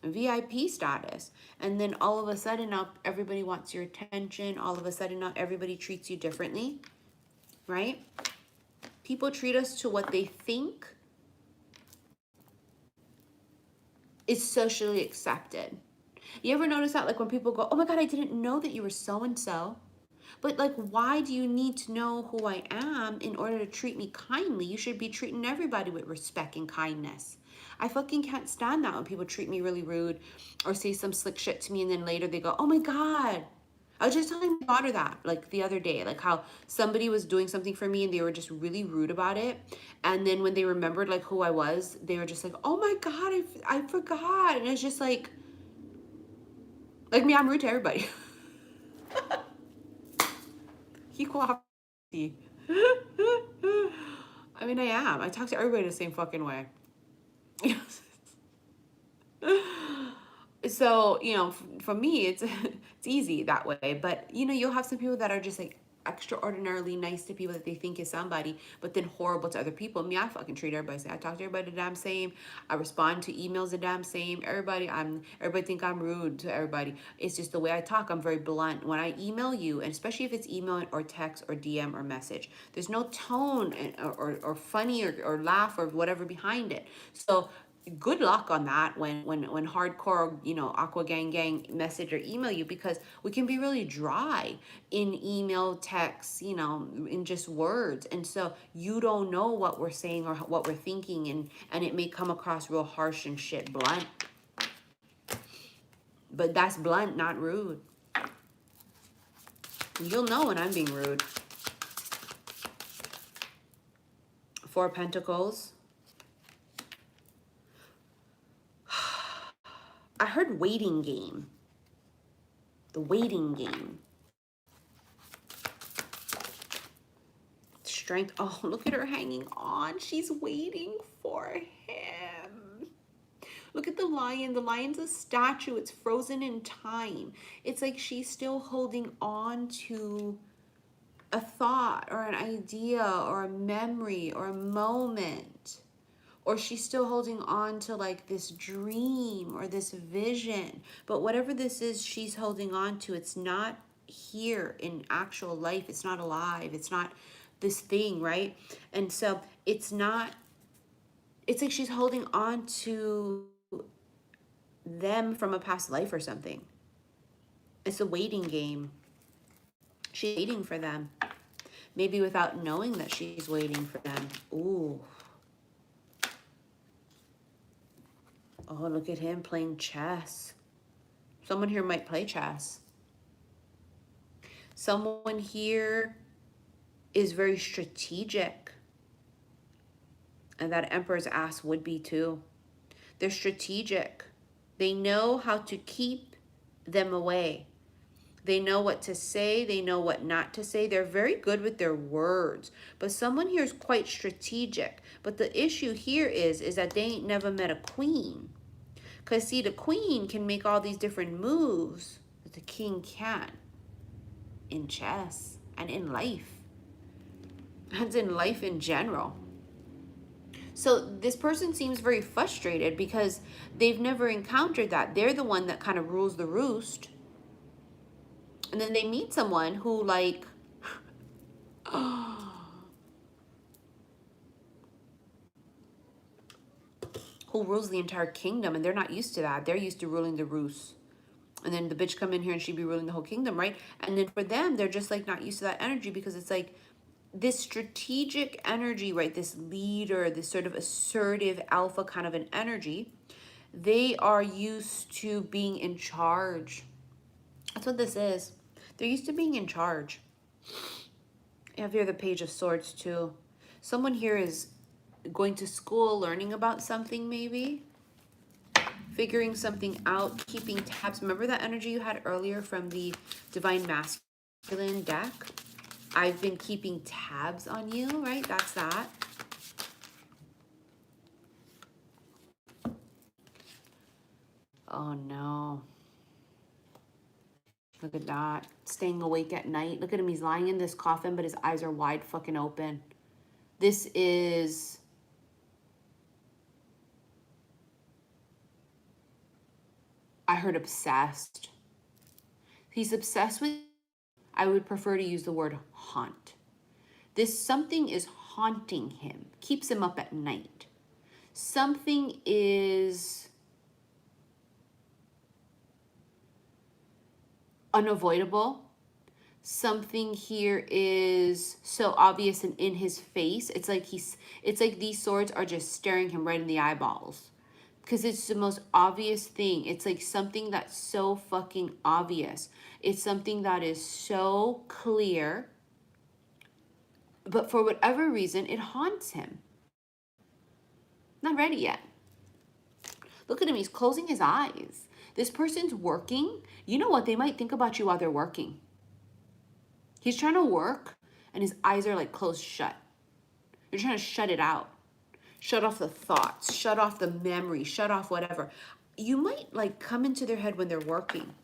VIP status. And then all of a sudden now everybody wants your attention. All of a sudden now everybody treats you differently, right? People treat us to what they think is socially accepted. You ever notice that, like when people go, oh my God, I didn't know that you were so-and-so. But like, why do you need to know who I am in order to treat me kindly? You should be treating everybody with respect and kindness. I fucking can't stand that when people treat me really rude or say some slick shit to me and then later they go, oh my God, I was just telling my daughter that, like the other day, like how somebody was doing something for me and they were just really rude about it. And then when they remembered like who I was, they were just like, oh my God, I forgot. And it's just like me, I'm rude to everybody. Equal opportunity. I mean, I am. I talk to everybody the same fucking way. So, for me, it's easy that way. But, you'll have some people that are just like extraordinarily nice to people that they think is somebody, but then horrible to other people. Me, I fucking treat everybody the same. I talk to everybody the damn same. I respond to emails the damn same. Everybody think I'm rude to everybody. It's just the way I talk. I'm very blunt. When I email you, and especially if it's email or text or DM or message, there's no tone or funny or laugh or whatever behind it. So good luck on that when hardcore aqua gang message or email you, because we can be really dry in email, text, in just words, and so you don't know what we're saying or what we're thinking, and it may come across real harsh and shit blunt, but that's blunt, not rude. You'll know when I'm being rude. Four of Pentacles. I heard waiting game. The waiting game. Strength. Oh, look at her hanging on. She's waiting for him. Look at the lion. The lion's a statue. It's frozen in time. It's like she's still holding on to a thought or an idea or a memory or a moment. Or she's still holding on to like this dream or this vision. But whatever this is she's holding on to, it's not here in actual life. It's not alive. It's not this thing, right? And so it's like she's holding on to them from a past life or something. It's a waiting game. She's waiting for them. Maybe without knowing that she's waiting for them. Ooh. Oh, look at him playing chess. Someone here might play chess. Someone here is very strategic. And that Emperor's ass would be too. They're strategic. They know how to keep them away. They know what to say. They know what not to say. They're very good with their words. But someone here is quite strategic. But the issue here is that they ain't never met a queen. Because, see, the queen can make all these different moves, but the king can't. In chess and in life. And in life in general. So this person seems very frustrated because they've never encountered that. They're the one that kind of rules the roost. And then they meet someone who like, who rules the entire kingdom, and they're not used to that. They're used to ruling the roost. And then the bitch come in here and she'd be ruling the whole kingdom, right? And then for them, they're just like not used to that energy, because it's like this strategic energy, right? This leader, this sort of assertive alpha kind of an energy. They are used to being in charge. That's what this is. They're used to being in charge. You have here the Page of Swords too. Someone here is going to school, learning about something maybe. Figuring something out, keeping tabs. Remember that energy you had earlier from the Divine Masculine deck? I've been keeping tabs on you, right? That's that. Oh no. Look at that. Staying awake at night. Look at him. He's lying in this coffin, but his eyes are wide fucking open. This is... I heard obsessed. He's obsessed with... I would prefer to use the word haunt. This something is haunting him. Keeps him up at night. Something is... unavoidable. Something here is so obvious and in his face. It's like these swords are just staring him right in the eyeballs. because it's the most obvious thing. It's like something that's so fucking obvious. It's something that is so clear, but for whatever reason, it haunts him. Not ready yet. Look at him, he's closing his eyes. This person's working. You know what? They might think about you while they're working. He's trying to work and his eyes are like closed shut. You're trying to shut it out. Shut off the thoughts, shut off the memory, shut off whatever. You might like come into their head when they're working.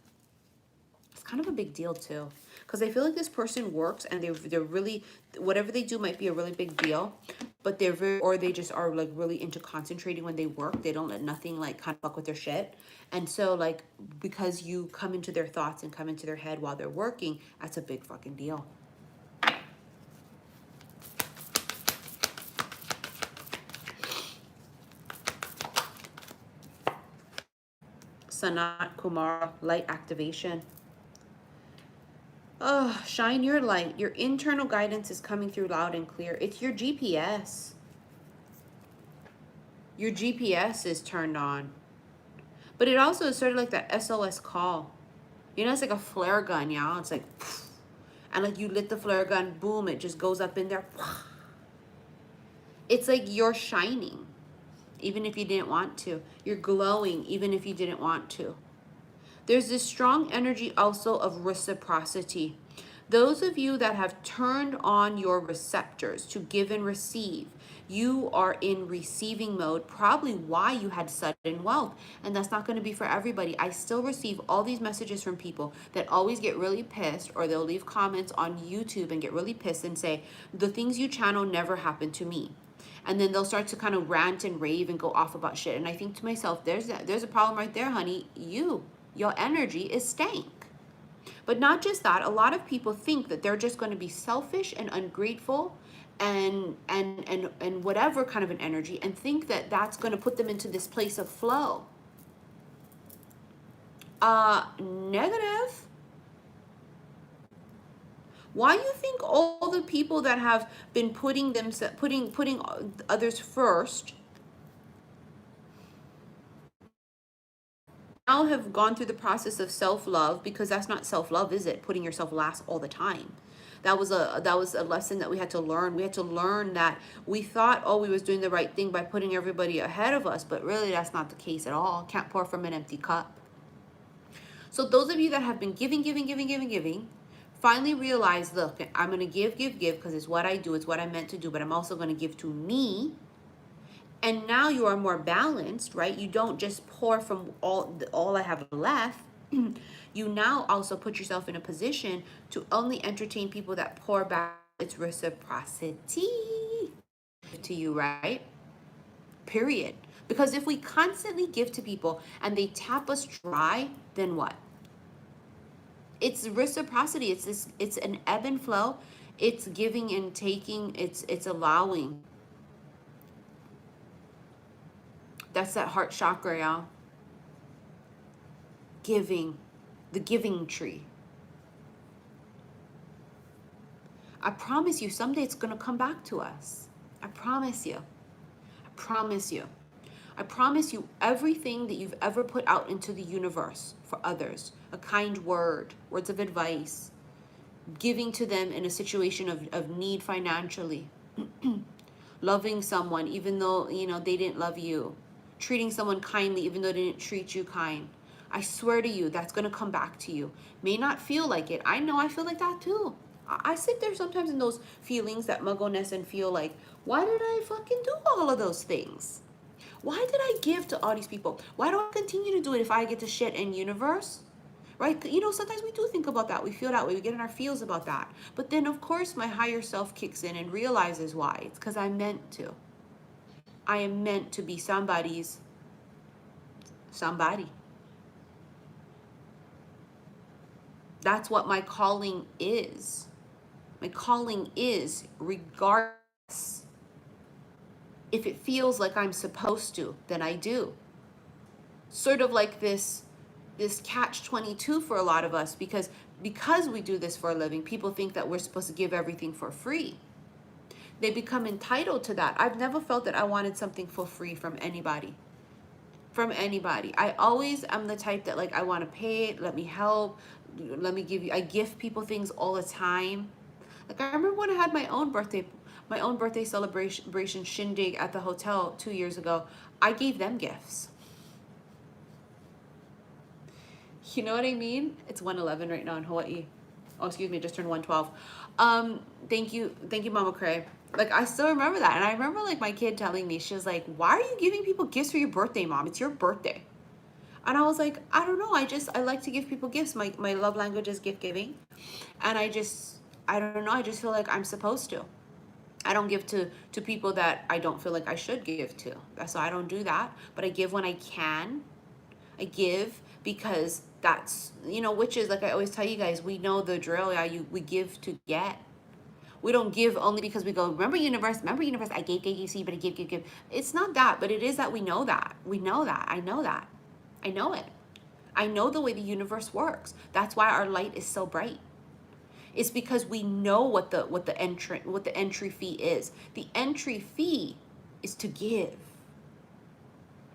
It's kind of a big deal too. Because I feel like this person works and they're really, whatever they do might be a really big deal. But they're very, or they just are like really into concentrating when they work. They don't let nothing like kind of fuck with their shit. And so like, because you come into their thoughts and come into their head while they're working, that's a big fucking deal. Sanat Kumar, light activation. Oh, shine your light. Your internal guidance is coming through loud and clear. It's your GPS. Your GPS is turned on. But it also is sort of like that SOS call. You know, it's like a flare gun, y'all. It's like, and like you lit the flare gun, boom, it just goes up in there. It's like you're shining, even if you didn't want to. You're glowing, even if you didn't want to. There's this strong energy also of reciprocity. Those of you that have turned on your receptors to give and receive, you are in receiving mode, probably why you had sudden wealth. And that's not going to be for everybody. I still receive all these messages from people that always get really pissed, or they'll leave comments on YouTube and get really pissed and say, the things you channel never happened to me. And then they'll start to kind of rant and rave and go off about shit. And I think to myself, there's a problem right there, honey. Your energy is stank. But not just that, a lot of people think that they're just going to be selfish and ungrateful and whatever kind of an energy, and think that that's going to put them into this place of flow. Negative. Why you think all the people that have been putting others first now have gone through the process of self-love? Because that's not self-love, is it? Putting yourself last all the time. That was a lesson that we had to learn. We had to learn that we thought, oh, we was doing the right thing by putting everybody ahead of us, but really that's not the case at all. Can't pour from an empty cup. So those of you that have been giving, finally realize, look, I'm going to give, because it's what I do, it's what I'm meant to do, but I'm also going to give to me. And now you are more balanced, right? You don't just pour from all I have left. You now also put yourself in a position to only entertain people that pour back. It's reciprocity to you, right? Period. Because if we constantly give to people and they tap us dry, then what? It's reciprocity. It's an ebb and flow. It's giving and taking. It's allowing. That's that heart chakra, y'all. Giving. The giving tree. I promise you, someday it's going to come back to us. I promise you. I promise you. I promise you, everything that you've ever put out into the universe for others, a kind word, words of advice, giving to them in a situation of need financially, loving someone even though, they didn't love you, treating someone kindly even though they didn't treat you kind. I swear to you, that's going to come back to you. May not feel like it. I know I feel like that too. I sit there sometimes in those feelings, that muggle-ness, and feel like, why did I fucking do all of those things? Why did I give to all these people? Why do I continue to do it if I get to shit in universe? Right? Sometimes we do think about that. We feel that way. We get in our feels about that. But then, of course, my higher self kicks in and realizes why. It's because I'm meant to. I am meant to be somebody's somebody. That's what my calling is. My calling is, regardless. If it feels like I'm supposed to, then I do. Sort of like this catch-22 for a lot of us, because we do this for a living, people think that we're supposed to give everything for free. They become entitled to that. I've never felt that I wanted something for free from anybody. from anybody. I always am the type that like, I want to pay, let me help, let me give you, I gift people things all the time. Like I remember when I had my own birthday celebration shindig at the hotel 2 years ago, I gave them gifts. You know what I mean? It's 1:11 right now in Hawaii. Oh, excuse me, just turned 1:12. Thank you, Mama Cray. Like I still remember that, and I remember like my kid telling me, she was like, "Why are you giving people gifts for your birthday, Mom? It's your birthday." And I was like, I don't know. I like to give people gifts. My love language is gift giving, and I don't know. I just feel like I'm supposed to. I don't give to people that I don't feel like I should give to. So I don't do that. But I give when I can. I give because that's, which is like I always tell you guys, we know the drill. Yeah, we give to get. We don't give only because we go, remember universe, I gave, see, but I give. It's not that, but it is that we know that. We know that. I know that. I know it. I know the way the universe works. That's why our light is so bright. It's because we know what the entry fee is. The entry fee is to give.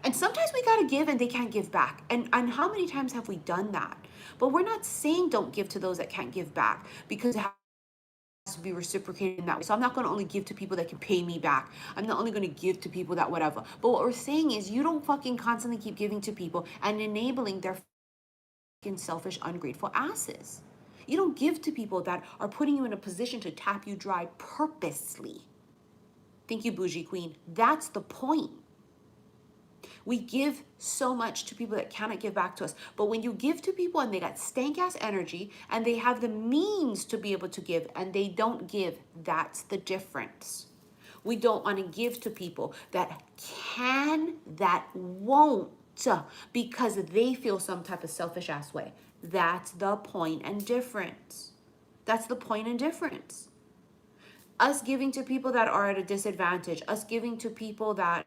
And sometimes we gotta give and they can't give back. And how many times have we done that? But we're not saying don't give to those that can't give back, because it has to be reciprocated in that way. So I'm not gonna only give to people that can pay me back. I'm not only gonna give to people that whatever. But what we're saying is you don't fucking constantly keep giving to people and enabling their fucking selfish, ungrateful asses. You don't give to people that are putting you in a position to tap you dry purposely. Thank you, Bougie Queen. That's the point. We give so much to people that cannot give back to us. But when you give to people and they got stank ass energy and they have the means to be able to give and they don't give, that's the difference. We don't want to give to people that can, that won't, because they feel some type of selfish ass way. That's the point and difference. That's the point and difference. Us giving to people that are at a disadvantage, us giving to people that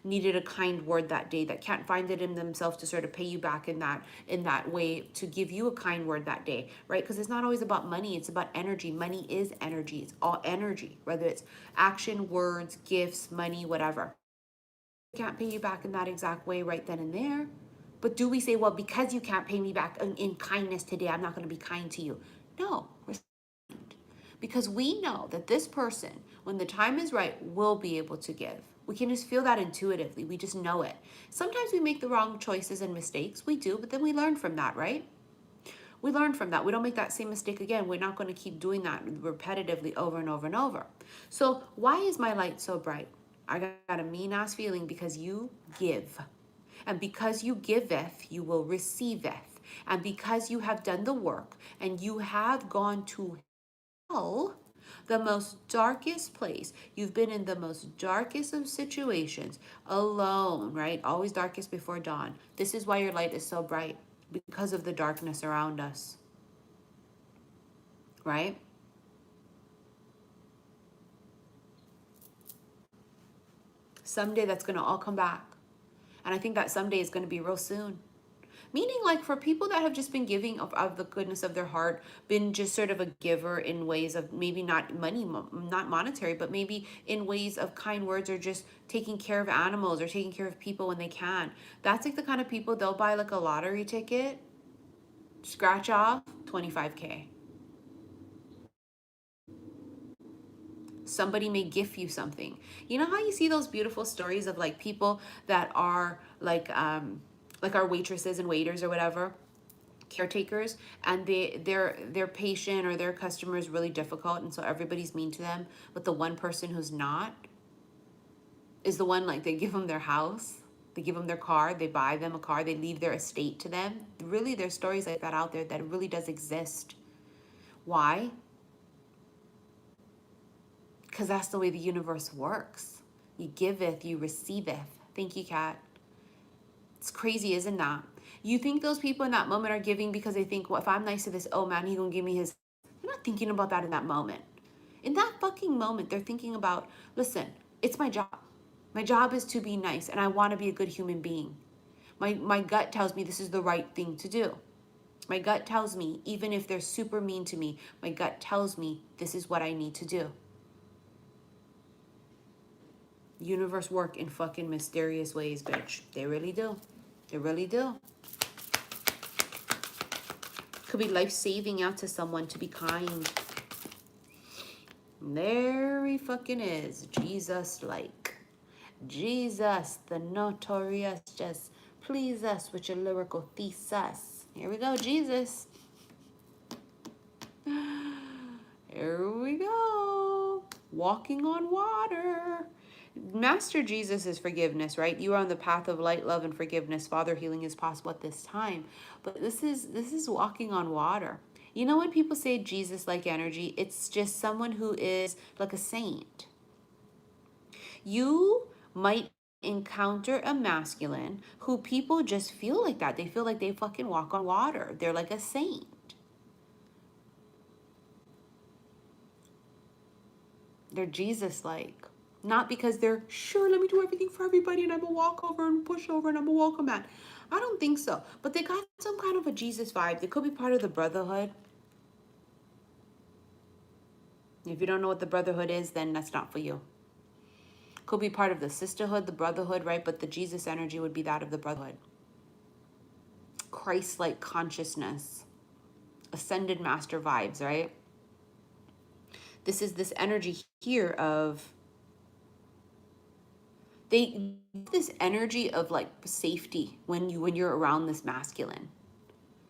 needed a kind word that day, that can't find it in themselves to sort of pay you back in that way, to give you a kind word that day, right? Because it's not always about money, it's about energy. Money is energy. It's all energy, whether it's action, words, gifts, money, whatever. Can't pay you back in that exact way right then and there. But do we say, well, because you can't pay me back in kindness today, I'm not going to be kind to you? No, because we know that this person, when the time is right, will be able to give. We can just feel that intuitively. We just know it. Sometimes we make the wrong choices and mistakes. We do, but then we learn from that, right? We learn from that. We don't make that same mistake again. We're not going to keep doing that repetitively over and over and over. So why is my light so bright? I got a mean ass feeling because you give. And because you giveth, you will receiveth. And because you have done the work and you have gone to the most darkest place, you've been in the most darkest of situations alone, right? Always darkest before dawn. This is why your light is so bright, because of the darkness around us, right? Someday that's going to all come back, and I think that someday is going to be real soon. Meaning, like, for people that have just been giving of the goodness of their heart, been just sort of a giver in ways of maybe not money, not monetary, but maybe in ways of kind words, or just taking care of animals or taking care of people when they can. That's like the kind of people, they'll buy like a lottery ticket, scratch off 25K. Somebody may gift you something. You know how you see those beautiful stories of like people that are like our waitresses and waiters or whatever, caretakers, and their patient or their customer is really difficult, and so everybody's mean to them, but the one person who's not is the one, like, they give them their house, they give them their car, they buy them a car, they leave their estate to them. Really, there's stories like that out there that really does exist. Why? Because that's the way the universe works. You giveth, you receiveth. Thank you, Kat. It's crazy, isn't that? You think those people in that moment are giving because they think, well, if I'm nice to this, oh man, he gonna give me his. They're not thinking about that in that moment. In that fucking moment, they're thinking about, listen, it's my job. My job is to be nice, and I want to be a good human being. My gut tells me this is the right thing to do. My gut tells me, even if they're super mean to me, my gut tells me this is what I need to do. Universe work in fucking mysterious ways, bitch. They really do. They really do. Could be life-saving out to someone to be kind. And there he fucking is. Jesus-like. Jesus, the notorious, just please us with your lyrical thesis. Here we go, Jesus. Here we go. Walking on water. Master Jesus is forgiveness, right? You are on the path of light, love, and forgiveness. Father, healing is possible at this time. But this is walking on water. You know when people say Jesus-like energy, it's just someone who is like a saint. You might encounter a masculine who people just feel like that. They feel like they fucking walk on water. They're like a saint. They're Jesus-like. Not because they're, sure, let me do everything for everybody and I'm gonna walk over and push over and I'm a welcome man. I don't think so. But they got some kind of a Jesus vibe. They could be part of the brotherhood. If you don't know what the brotherhood is, then that's not for you. Could be part of the sisterhood, the brotherhood, right? But the Jesus energy would be that of the brotherhood. Christ-like consciousness. Ascended master vibes, right? This is this energy here of this energy of like safety when you're around this masculine.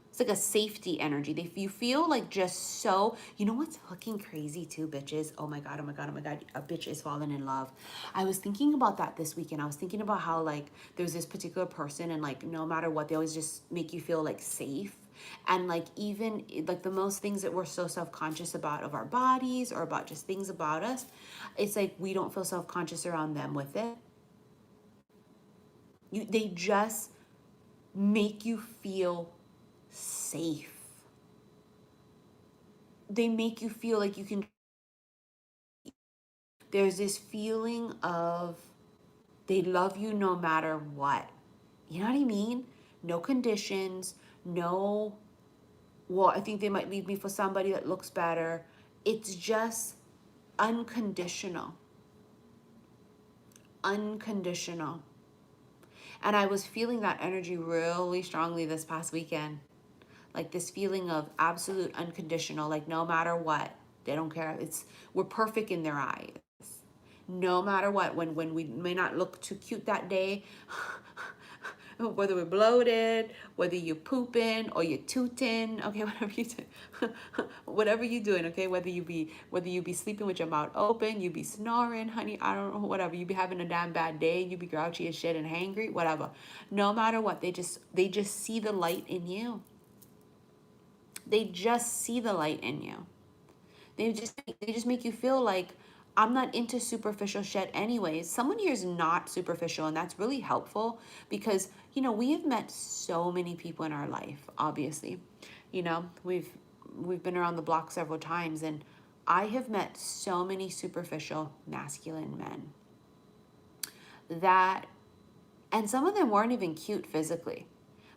It's like a safety energy. You feel like just so, you know what's fucking crazy too, bitches? Oh my God, oh my God, oh my God. A bitch is falling in love. I was thinking about that this weekend. I was thinking about how like there's this particular person and like no matter what, they always just make you feel like safe. And like even like the most things that we're so self-conscious about of our bodies or about just things about us, it's like we don't feel self-conscious around them with it. They just make you feel safe. They make you feel like you can. There's this feeling of they love you no matter what. You know what I mean? No conditions, no, well, I think they might leave me for somebody that looks better. It's just unconditional. Unconditional. And I was feeling that energy really strongly this past weekend. Like this feeling of absolute unconditional, like no matter what, they don't care. We're perfect in their eyes. No matter what, when we may not look too cute that day, whether we're bloated, whether you're pooping or you're tooting, okay, whatever you do, whatever you're doing, okay, whether you be sleeping with your mouth open, you be snoring, honey, I don't know, whatever, you be having a damn bad day, you be grouchy as shit and hangry, whatever. No matter what, they just see the light in you. They just see the light in you. They just make you feel like I'm not into superficial shit anyways. Someone here is not superficial, and that's really helpful because, you know, we have met so many people in our life, obviously. You know, we've been around the block several times, and I have met so many superficial masculine men that, and some of them weren't even cute physically.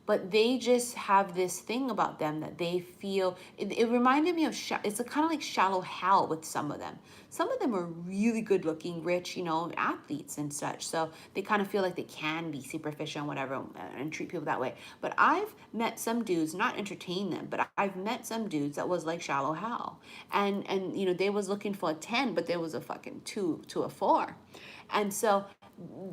But they just have this thing about them that they feel, it reminded me of, it's a kind of like shallow hell with some of them. Some of them are really good looking, rich, you know, athletes and such. So they kind of feel like they can be superficial and whatever and treat people that way. But I've met some dudes, not entertain them, but I've met some dudes that was like shallow hell. And you know, they was looking for a 10, but there was a fucking 2 to a 4. And so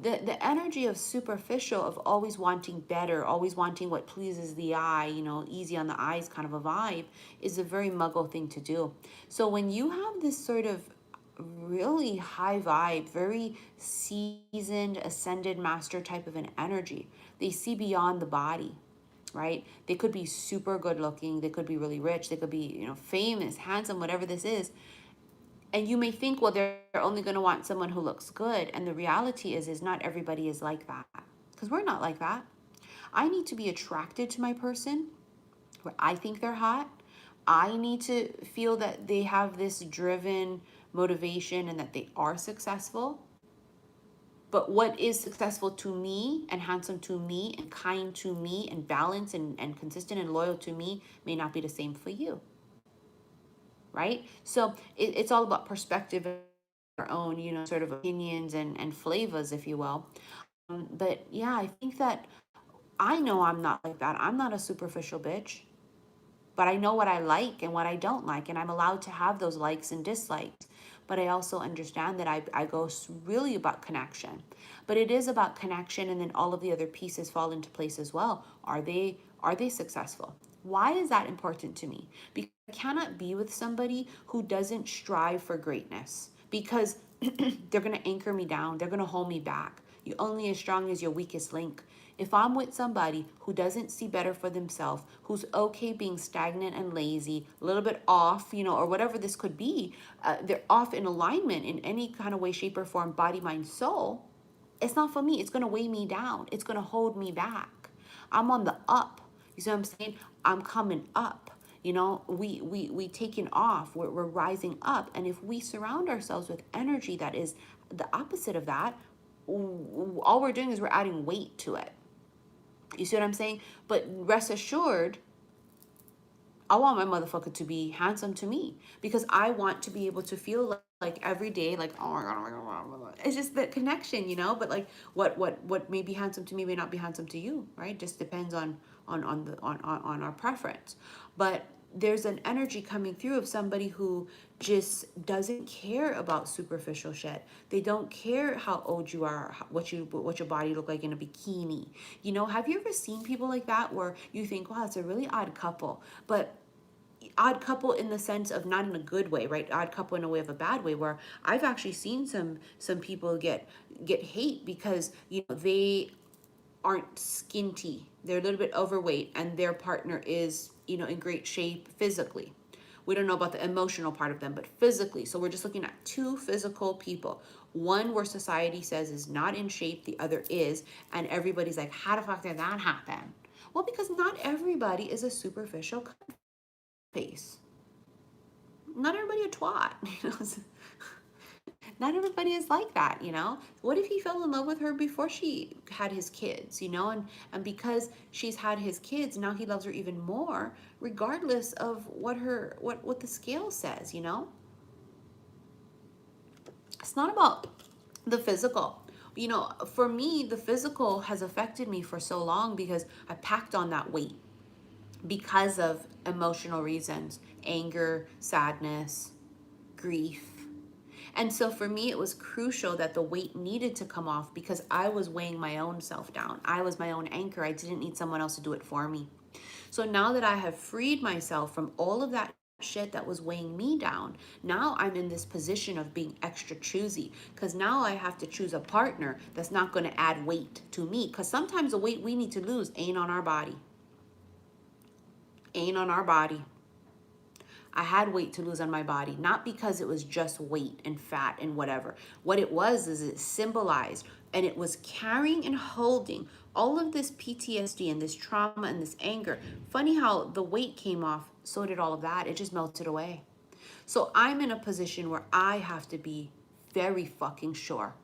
the energy of superficial, of always wanting better, always wanting what pleases the eye, you know, easy on the eyes kind of a vibe, is a very muggle thing to do. So when you have this sort of really high vibe, very seasoned, ascended master type of an energy, they see beyond the body, right? They could be super good looking, they could be really rich, they could be, you know, famous, handsome, whatever this is. And you may think, well, they're only going to want someone who looks good. And the reality is not everybody is like that. Because we're not like that. I need to be attracted to my person where I think they're hot. I need to feel that they have this driven motivation and that they are successful. But what is successful to me and handsome to me and kind to me and balanced and consistent and loyal to me may not be the same for you. Right? So it's all about perspective our own, sort of opinions and flavors, if you will. But yeah, I think that I know I'm not like that. I'm not a superficial bitch, but I know what I like and what I don't like, and I'm allowed to have those likes and dislikes. But I also understand that I go really about connection. But it is about connection, and then all of the other pieces fall into place as well. Are they successful? Why is that important to me? Because I cannot be with somebody who doesn't strive for greatness, because they're going to anchor me down. They're going to hold me back. You're only as strong as your weakest link. If I'm with somebody who doesn't see better for themselves, who's okay being stagnant and lazy, a little bit off, or whatever this could be, they're off in alignment in any kind of way, shape, or form, body, mind, soul, it's not for me. It's going to weigh me down. It's going to hold me back. I'm on the up. You see what I'm saying? I'm coming up. We taking off. We're rising up. And if we surround ourselves with energy that is the opposite of that, all we're doing is we're adding weight to it. You see what I'm saying? But rest assured, I want my motherfucker to be handsome to me, because I want to be able to feel like every day, like, oh my god, oh my god, oh my god. It's just that connection, But like, what may be handsome to me may not be handsome to you, right? Just depends on our preference. But there's an energy coming through of somebody who just doesn't care about superficial shit. They don't care how old you are, what your body look like in a bikini. Have you ever seen people like that where you think, wow, it's a really odd couple, but odd couple in the sense of not in a good way, right? Odd couple in a way of a bad way, where I've actually seen some people get hate because they aren't skinty. They're a little bit overweight, and their partner is, in great shape physically. We don't know about the emotional part of them, but physically. So we're just looking at two physical people. One where society says is not in shape, the other is, and everybody's like, how the fuck did that happen? Well, because not everybody is a superficial face. Not everybody a twat, Not everybody is like that. What if he fell in love with her before she had his kids, and because she's had his kids, now he loves her even more, regardless of what the scale says. It's not about the physical. For me, the physical has affected me for so long because I packed on that weight because of emotional reasons, anger, sadness, grief. And so for me, it was crucial that the weight needed to come off because I was weighing my own self down. I was my own anchor. I didn't need someone else to do it for me. So now that I have freed myself from all of that shit that was weighing me down, now I'm in this position of being extra choosy, because now I have to choose a partner that's not going to add weight to me, because sometimes the weight we need to lose ain't on our body. Ain't on our body. I had weight to lose on my body, not because it was just weight and fat and whatever. What it was is it symbolized, and it was carrying and holding all of this PTSD and this trauma and this anger. Funny how the weight came off, so did all of that. It just melted away. So I'm in a position where I have to be very fucking sure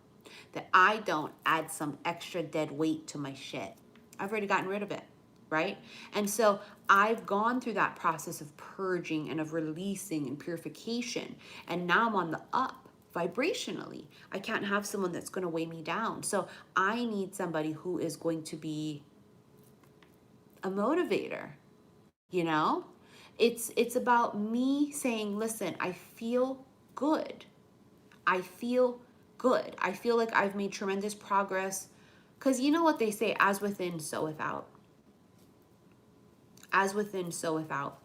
that I don't add some extra dead weight to my shit. I've already gotten rid of it, right? And so I've gone through that process of purging and of releasing and purification. And now I'm on the up vibrationally. I can't have someone that's going to weigh me down. So I need somebody who is going to be a motivator, you know? It's about me saying, listen, I feel good. I feel good. I feel like I've made tremendous progress. Because you know what they say, as within, so without. As within, so without.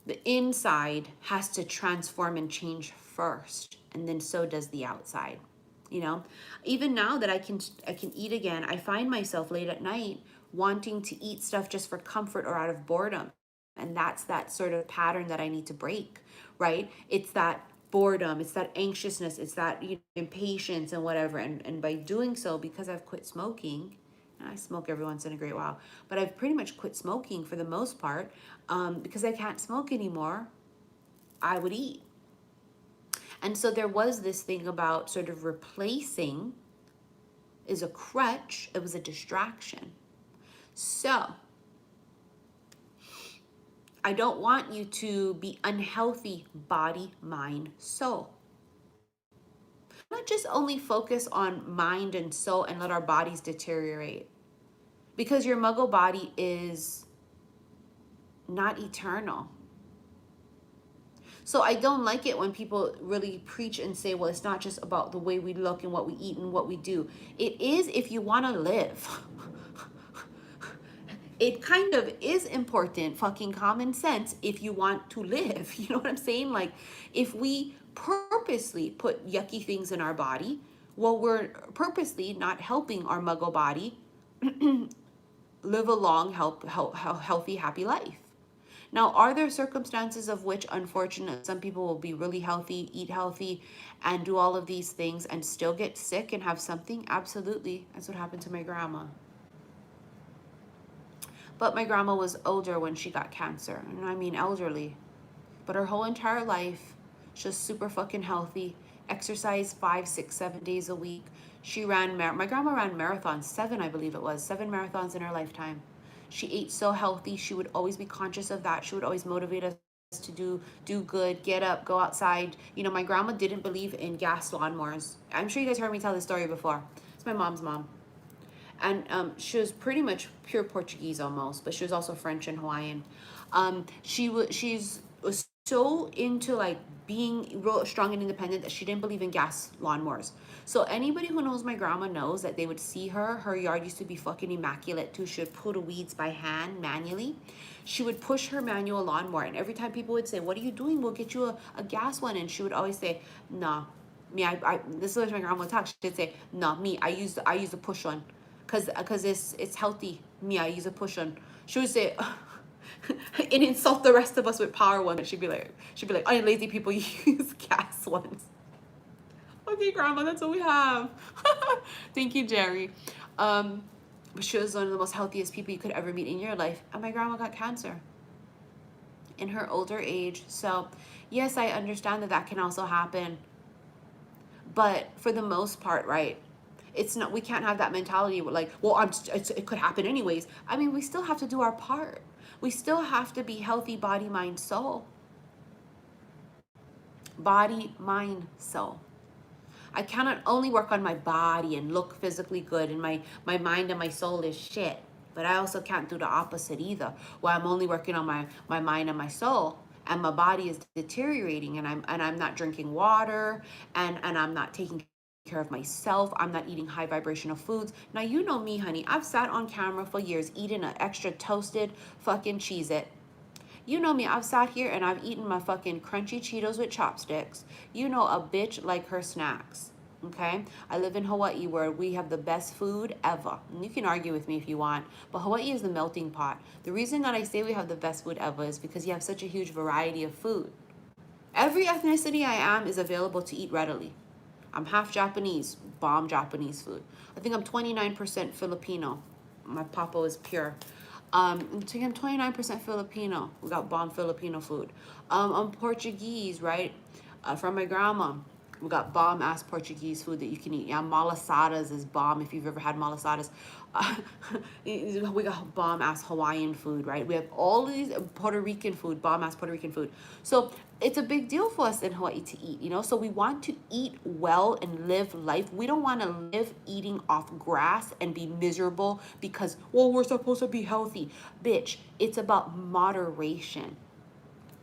The inside has to transform and change first, and then so does the outside. Even now that I can eat again, I find myself late at night wanting to eat stuff just for comfort or out of boredom. And that's that sort of pattern that I need to break, right? It's that boredom, it's that anxiousness, it's that impatience and whatever. And by doing so, because I've quit smoking, and I smoke every once in a great while, but I've pretty much quit smoking for the most part, because I can't smoke anymore, I would eat. And so there was this thing about sort of replacing is a crutch. It was a distraction. So I don't want you to be unhealthy body, mind, soul. just only focus on mind and soul and let our bodies deteriorate, because your muggle body is not eternal. So I don't like it when people really preach and say, well, it's not just about the way we look and what we eat and what we do. It is if you want to live. It kind of is important, fucking common sense, if you want to live. You know what I'm saying? Like, if we purposely put yucky things in our body, well, we're purposely not helping our muggle body live a long, healthy, happy life. Now, are there circumstances of which, unfortunately, some people will be really healthy, eat healthy, and do all of these things and still get sick and have something? Absolutely. That's what happened to my grandma. But my grandma was older when she got cancer. And I mean elderly. But her whole entire life, she was super fucking healthy. Exercised 5, 6, 7 days a week. She ran, my grandma ran marathons, 7 I believe it was, 7 marathons in her lifetime. She ate so healthy. She would always be conscious of that. She would always motivate us to do good, get up, go outside. You know, my grandma didn't believe in gas lawnmowers. I'm sure you guys heard me tell this story before. It's my mom's mom. And she was pretty much pure Portuguese almost, but she was also French and Hawaiian. She's was so into like being real strong and independent that she didn't believe in gas lawnmowers. So anybody who knows my grandma knows that they would see her yard used to be fucking immaculate too. She would pull the weeds by hand manually. She would push her manual lawnmower, and every time people would say, what are you doing? We'll get you a gas one. And she would always say, no, me, I this is what my grandma would talk. She'd say, no, me, I use the push one. Cause it's healthy. Me, I use a push on. She would say, and insult the rest of us with power ones. She'd be like, oh, lazy people use gas ones. Okay, grandma, that's what we have. Thank you, Jerry. But she was one of the most healthiest people you could ever meet in your life. And my grandma got cancer in her older age. So yes, I understand that can also happen. But for the most part, right? It's not, we can't have that mentality where like, well, it could happen anyways. I mean, we still have to do our part. We still have to be healthy body, mind, soul. Body, mind, soul. I cannot only work on my body and look physically good and my mind and my soul is shit. But I also can't do the opposite either, where I'm only working on my mind and my soul, and my body is deteriorating, and I'm not drinking water, and I'm not taking care of myself. I'm not eating high vibrational foods. Now, you know me, honey. I've sat on camera for years eating an extra toasted fucking Cheez-It. You know me. I've sat here and I've eaten my fucking crunchy Cheetos with chopsticks. You know a bitch like her snacks. Okay? I live in Hawaii where we have the best food ever. And you can argue with me if you want, but Hawaii is the melting pot. The reason that I say we have the best food ever is because you have such a huge variety of food. Every ethnicity I am is available to eat readily. I'm half Japanese, bomb Japanese food. I think I'm 29% Filipino. My papa is pure. I think I'm 29% Filipino. We got bomb Filipino food. I'm Portuguese, right? From my grandma. We got bomb ass Portuguese food that you can eat. Yeah, malasadas is bomb if you've ever had malasadas. We got bomb ass Hawaiian food, right? We have all of these Puerto Rican food, bomb ass Puerto Rican food. So it's a big deal for us in Hawaii to eat, you know? So we want to eat well and live life. We don't want to live eating off grass and be miserable because, well, we're supposed to be healthy. Bitch, it's about moderation.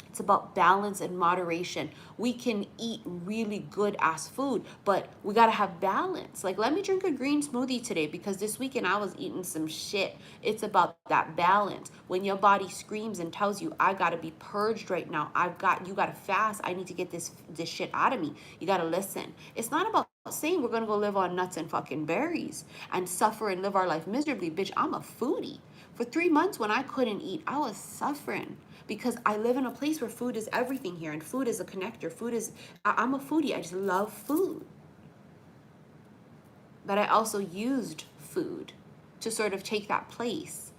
It's about balance and moderation. We can eat really good ass food, but we gotta have balance. Like, let me drink a green smoothie today because this weekend I was eating some shit. It's about that balance. When your body screams and tells you, I gotta be purged right now. You gotta fast. I need to get this shit out of me. You gotta listen. It's not about saying we're gonna go live on nuts and fucking berries and suffer and live our life miserably. Bitch, I'm a foodie. For 3 months when I couldn't eat, I was suffering. Because I live in a place where food is everything here, and food is a connector. I'm a foodie. I just love food. But I also used food to sort of take that place.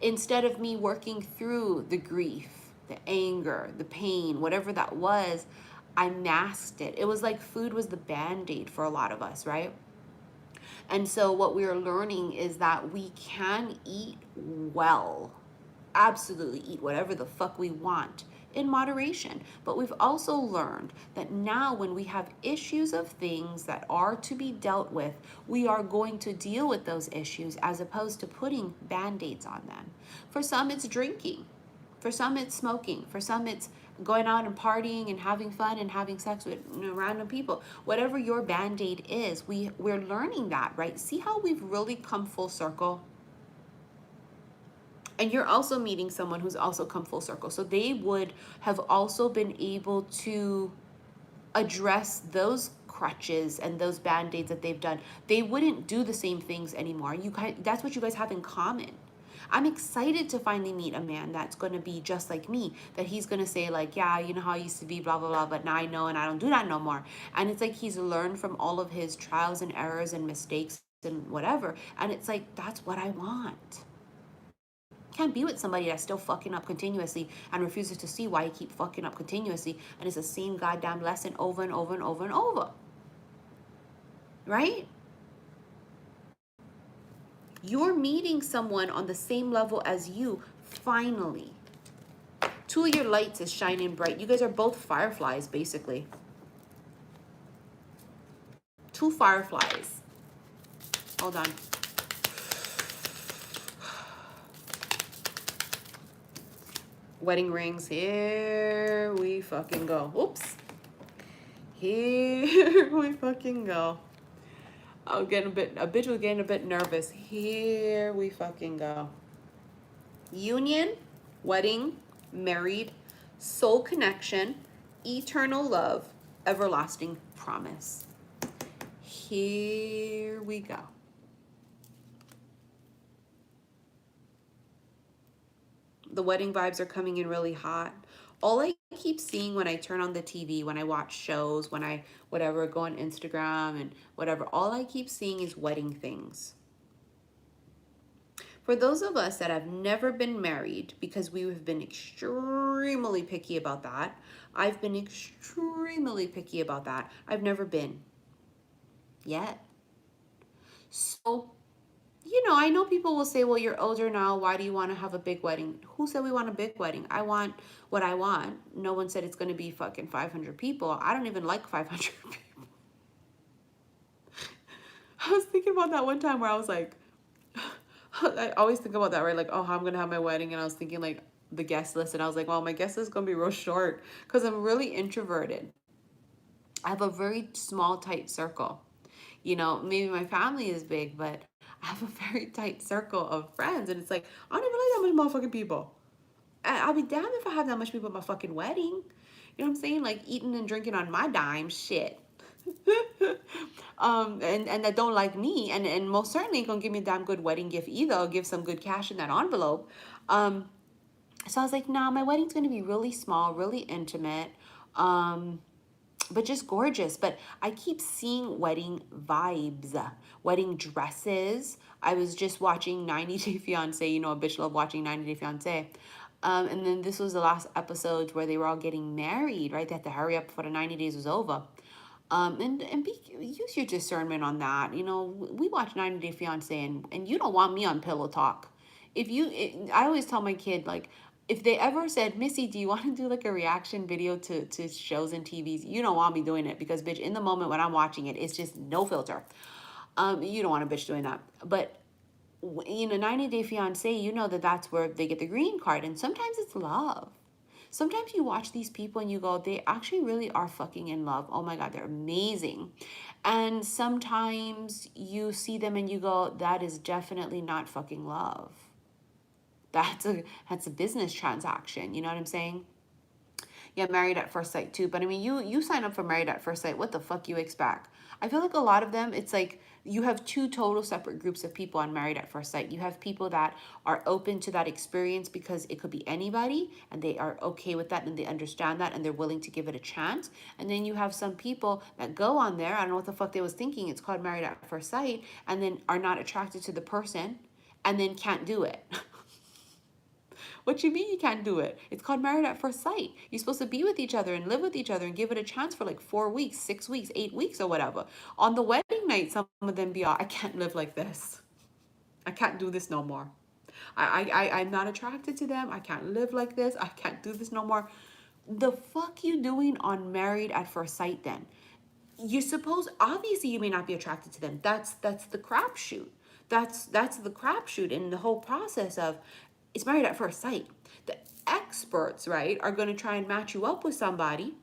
Instead of me working through the grief, the anger, the pain, whatever that was, I masked it. It was like food was the Band-Aid for a lot of us, right? And so what we are learning is that we can eat well absolutely eat whatever the fuck we want in moderation. But we've also learned that now when we have issues of things that are to be dealt with, we are going to deal with those issues as opposed to putting band-aids on them. For some, it's drinking. For some, it's smoking. For some, it's going out and partying and having fun and having sex with random people. Whatever your band-aid is, we're learning that, right? See how we've really come full circle? And you're also meeting someone who's also come full circle. So they would have also been able to address those crutches and those band-aids that they've done. They wouldn't do the same things anymore. That's what you guys have in common. I'm excited to finally meet a man that's going to be just like me, that he's going to say like, yeah, you know how I used to be, blah, blah, blah, but now I know and I don't do that no more. And it's like he's learned from all of his trials and errors and mistakes and whatever. And it's like, that's what I want. Can't be with somebody that's still fucking up continuously and refuses to see why you keep fucking up continuously, and it's the same goddamn lesson over and over and over and over. Right? You're meeting someone on the same level as you, finally. Two of your lights is shining bright. You guys are both fireflies, basically. Two fireflies. Hold on. Wedding rings. Here we fucking go. Oops. Here we fucking go. I'm getting a bitch was getting a bit nervous. Here we fucking go. Union, wedding, married, soul connection, eternal love, everlasting promise. Here we go. The wedding vibes are coming in really hot. All I keep seeing when I turn on the TV, when I watch shows, when I whatever go on Instagram and whatever, all I keep seeing is wedding things. For those of us that have never been married, because we have been extremely picky about that, I've been extremely picky about that. I've never been yet. So, I know people will say, well, you're older now. Why do you want to have a big wedding? Who said we want a big wedding? I want what I want. No one said it's going to be fucking 500 people. I don't even like 500 people. I was thinking about that one time where I was like, I always think about that, right? Like, oh, how I'm going to have my wedding. And I was thinking like the guest list. And I was like, well, my guest list is going to be real short because I'm really introverted. I have a very small, tight circle. Maybe my family is big, but I have a very tight circle of friends. And it's like, I don't even like that much motherfucking people. I'll be damned if I have that much people at my fucking wedding. You know what I'm saying? Like eating and drinking on my dime, shit. And that don't like me, and most certainly ain't gonna give me a damn good wedding gift either. I'll give some good cash in that envelope. So I was like, nah, my wedding's gonna be really small, really intimate. But just gorgeous. But I keep seeing wedding vibes, wedding dresses. I was just watching 90 Day Fiance. A bitch love watching 90 Day Fiance. And then this was the last episode where they were all getting married, right? They had to hurry up before the 90 days was over. Use your discernment on that. We watch 90 Day Fiance, and you don't want me on pillow talk. I always tell my kid, like, if they ever said, Missy, do you want to do like a reaction video to shows and TVs? You don't want me doing it because, bitch, in the moment when I'm watching it, it's just no filter. You don't want a bitch doing that. But 90 Day Fiance, that's where they get the green card. And sometimes it's love. Sometimes you watch these people and you go, they actually really are fucking in love. Oh my God, they're amazing. And sometimes you see them and you go, that is definitely not fucking love. That's a business transaction. You know what I'm saying? Yeah, married at first sight too. But I mean, you sign up for married at first sight. What the fuck you expect? I feel like a lot of them, it's like you have two total separate groups of people on married at first sight. You have people that are open to that experience because it could be anybody and they are okay with that and they understand that and they're willing to give it a chance. And then you have some people that go on there, I don't know what the fuck they was thinking, it's called married at first sight, and then are not attracted to the person and then can't do it. What you mean you can't do it? It's called married at first sight. You're supposed to be with each other and live with each other and give it a chance for like 4 weeks, 6 weeks, 8 weeks or whatever. On the wedding night, some of them be all, I can't live like this. I can't do this no more. I'm not attracted to them. I can't live like this. I can't do this no more. The fuck you doing on Married at First Sight then? You suppose, obviously you may not be attracted to them. That's the crapshoot. That's the crapshoot in the whole process of it's Married at First Sight. The experts, right, are going to try and match you up with somebody,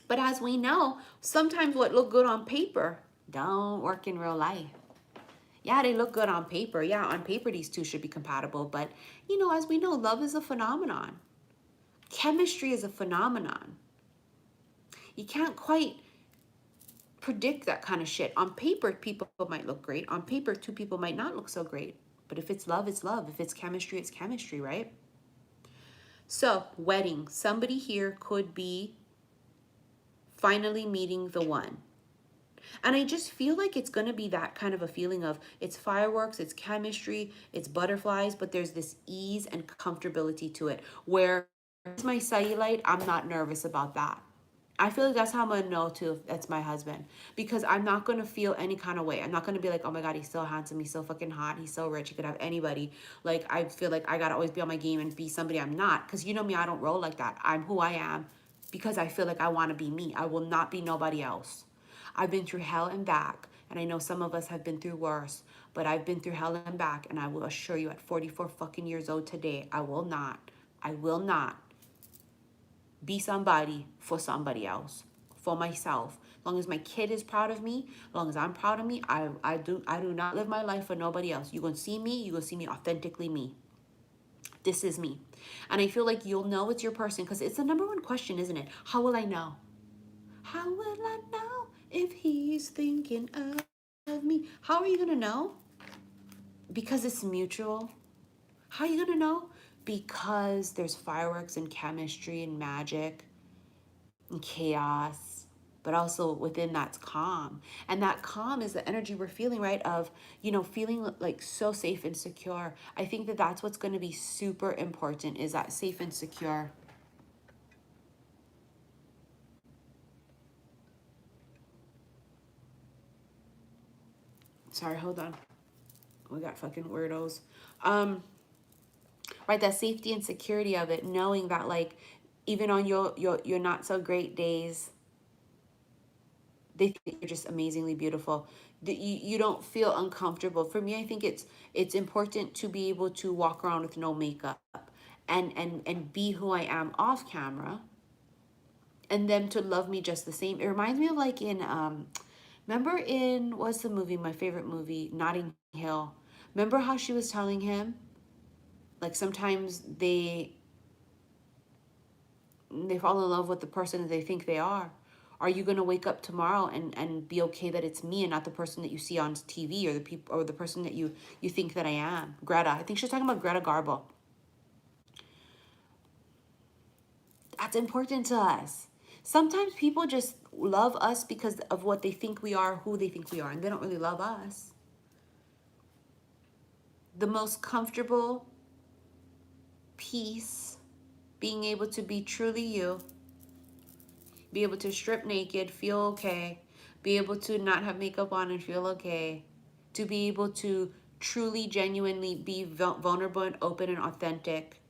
but as we know, sometimes what look good on paper don't work in real life. Yeah, they look good on paper. Yeah, on paper these two should be compatible, but you know, as we know, love is a phenomenon. Chemistry is a phenomenon. You can't quite predict that kind of shit. On paper, people might look great. On paper, two people might not look so great. But if it's love, it's love. If it's chemistry, right? So, wedding. Somebody here could be finally meeting the one. And I just feel like it's going to be that kind of a feeling of it's fireworks, it's chemistry, it's butterflies, but there's this ease and comfortability to it. Where my cellulite, I'm not nervous about that. I feel like that's how I'm going to know too if that's my husband. Because I'm not going to feel any kind of way. I'm not going to be like, oh my God, he's so handsome. He's so fucking hot. He's so rich. He could have anybody. Like, I feel like I got to always be on my game and be somebody I'm not. Because you know me, I don't roll like that. I'm who I am because I feel like I want to be me. I will not be nobody else. I've been through hell and back. And I know some of us have been through worse. But I've been through hell and back. And I will assure you at 44 fucking years old today, I will not be somebody for somebody else, for myself. As long as my kid is proud of me, as long as I'm proud of me, I do not live my life for nobody else. You're gonna see me, authentically me. This is me. And I feel like you'll know it's your person because it's the number one question, isn't it? How will I know? How will I know if he's thinking of me? How are you gonna know? Because it's mutual. How are you gonna know? Because there's fireworks and chemistry and magic and chaos, but also within that's calm. And that calm is the energy we're feeling, right? Of, you know, feeling like so safe and secure. I think that that's what's going to be super important, is that safe and secure. Sorry, hold on. We got fucking weirdos. Right, that safety and security of it, knowing that like even on your not so great days, they think you're just amazingly beautiful. That you don't feel uncomfortable. For me, I think it's important to be able to walk around with no makeup and be who I am off camera, and them to love me just the same. It reminds me of like in remember in what's the movie, my favorite movie, Notting Hill. Remember how she was telling him like sometimes they fall in love with the person that they think they are. Are you going to wake up tomorrow and be okay that it's me and not the person that you see on TV, or the people, or the person that you think that I am? Greta, I think she's talking about Greta Garbo. That's important to us. Sometimes people just love us because of what they think we are, who they think we are, and they don't really love us. The most comfortable peace, being able to be truly you, be able to strip naked, feel okay, be able to not have makeup on and feel okay, to be able to truly, genuinely be vulnerable and open and authentic.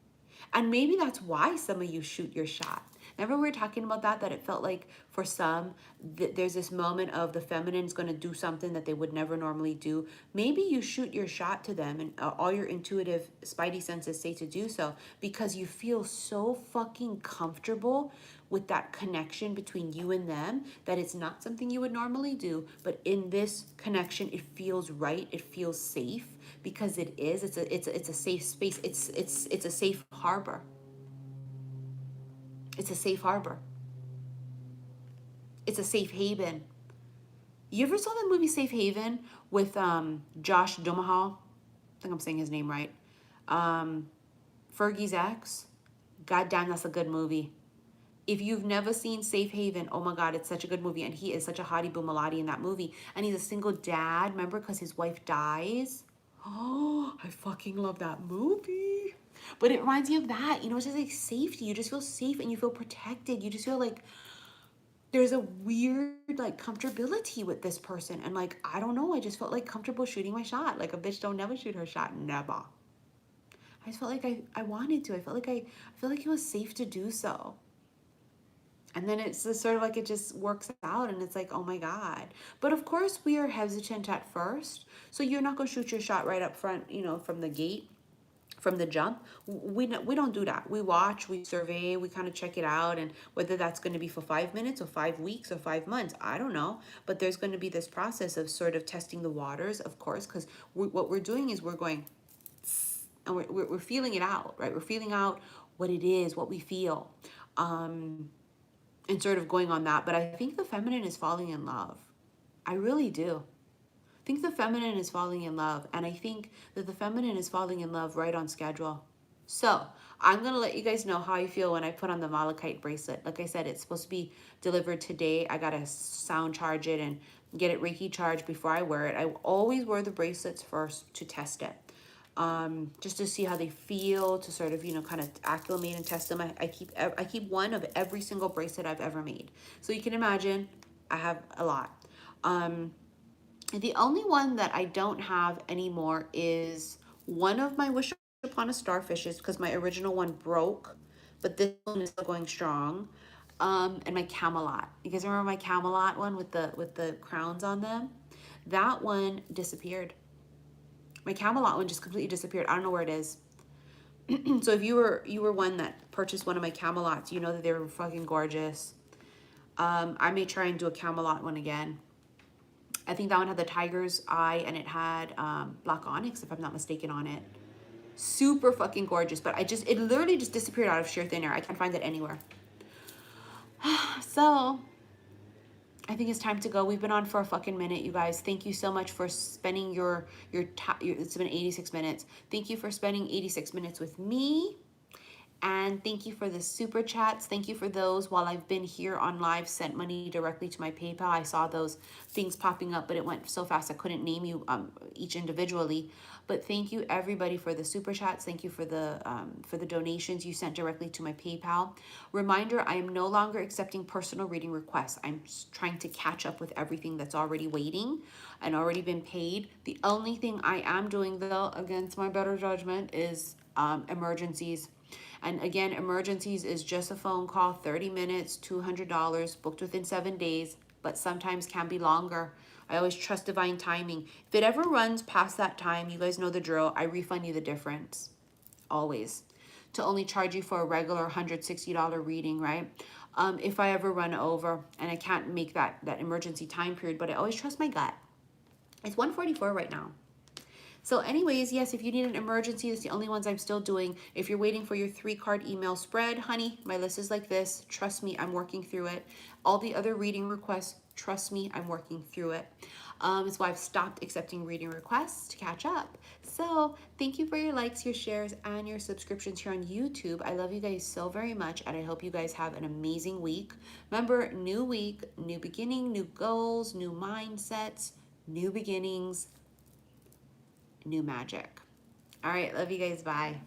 And maybe that's why some of you shoot your shot. Remember we were talking about that it felt like for some, there's this moment of the feminine's going to do something that they would never normally do. Maybe you shoot your shot to them and all your intuitive spidey senses say to do so because you feel so fucking comfortable with that connection between you and them that it's not something you would normally do, but in this connection it feels right, it feels safe because it is. It's a safe space. It's a safe harbor. It's a safe harbor. It's a safe haven. You ever saw that movie Safe Haven with Josh Duhamel? I think I'm saying his name right. Fergie's ex. God damn, that's a good movie. If you've never seen Safe Haven, oh my God, it's such a good movie. And he is such a hottie boomalati in that movie. And he's a single dad, remember, because his wife dies. Oh, I fucking love that movie. But it reminds me of that. You know, it's just like safety. You just feel safe and you feel protected. You just feel like there's a weird like comfortability with this person. And like, I don't know, I just felt like comfortable shooting my shot. Like a bitch don't never shoot her shot. Never. I just felt like I wanted to. I felt like it was safe to do so. And then it's just sort of like it just works out and it's like, oh my God. But of course we are hesitant at first. So you're not going to shoot your shot right up front, you know, from the gate, from the jump. We don't do that. We watch, we survey, we kind of check it out. And whether that's going to be for 5 minutes or 5 weeks or 5 months, I don't know. But there's going to be this process of sort of testing the waters, of course, because what we're doing is we're going, and we're feeling it out, right? We're feeling out what it is, what we feel. And sort of going on that. But I think the feminine is falling in love. I really do. I think the feminine is falling in love. And I think that the feminine is falling in love right on schedule. So I'm going to let you guys know how I feel when I put on the malachite bracelet. Like I said, it's supposed to be delivered today. I got to sound charge it and get it Reiki charged before I wear it. I always wear the bracelets first to test it. Just to see how they feel, to sort of, you know, kind of acclimate and test them. I keep one of every single bracelet I've ever made. So you can imagine I have a lot. The only one that I don't have anymore is one of my Wish Upon a Starfishes, because my original one broke, but this one is still going strong. And my Camelot. You guys remember my Camelot one with the crowns on them? That one disappeared. My Camelot one just completely disappeared. I don't know where it is. So if you were one that purchased one of my Camelots, you know that they were fucking gorgeous. I may try and do a Camelot one again. I think that one had the tiger's eye and it had black onyx, if I'm not mistaken, on it. Super fucking gorgeous, but it literally just disappeared out of sheer thin air. I can't find it anywhere. So I think it's time to go. We've been on for a fucking minute, you guys. Thank you so much for spending it's been 86 minutes. Thank you for spending 86 minutes with me. And thank you for the super chats. Thank you for those while I've been here on live sent money directly to my PayPal. I saw those things popping up, but it went so fast I couldn't name you each individually. But thank you everybody for the super chats. Thank you for the donations you sent directly to my PayPal. Reminder, I am no longer accepting personal reading requests. I'm trying to catch up with everything that's already waiting and already been paid. The only thing I am doing, though, against my better judgment, is emergencies. And again, emergencies is just a phone call, 30 minutes, $200, booked within 7 days, but sometimes can be longer. I always trust divine timing. If it ever runs past that time, you guys know the drill. I refund you the difference, always, to only charge you for a regular $160 reading, right? If I ever run over and I can't make that emergency time period, but I always trust my gut. It's 1:44 right now. So anyways, yes, if you need an emergency, it's the only ones I'm still doing. If you're waiting for your 3-card email spread, honey, my list is like this. Trust me, I'm working through it. All the other reading requests, trust me, I'm working through it. That's why I've stopped accepting reading requests to catch up. So thank you for your likes, your shares, and your subscriptions here on YouTube. I love you guys so very much, and I hope you guys have an amazing week. Remember, new week, new beginning, new goals, new mindsets, new beginnings, new magic. All right, love you guys. Bye.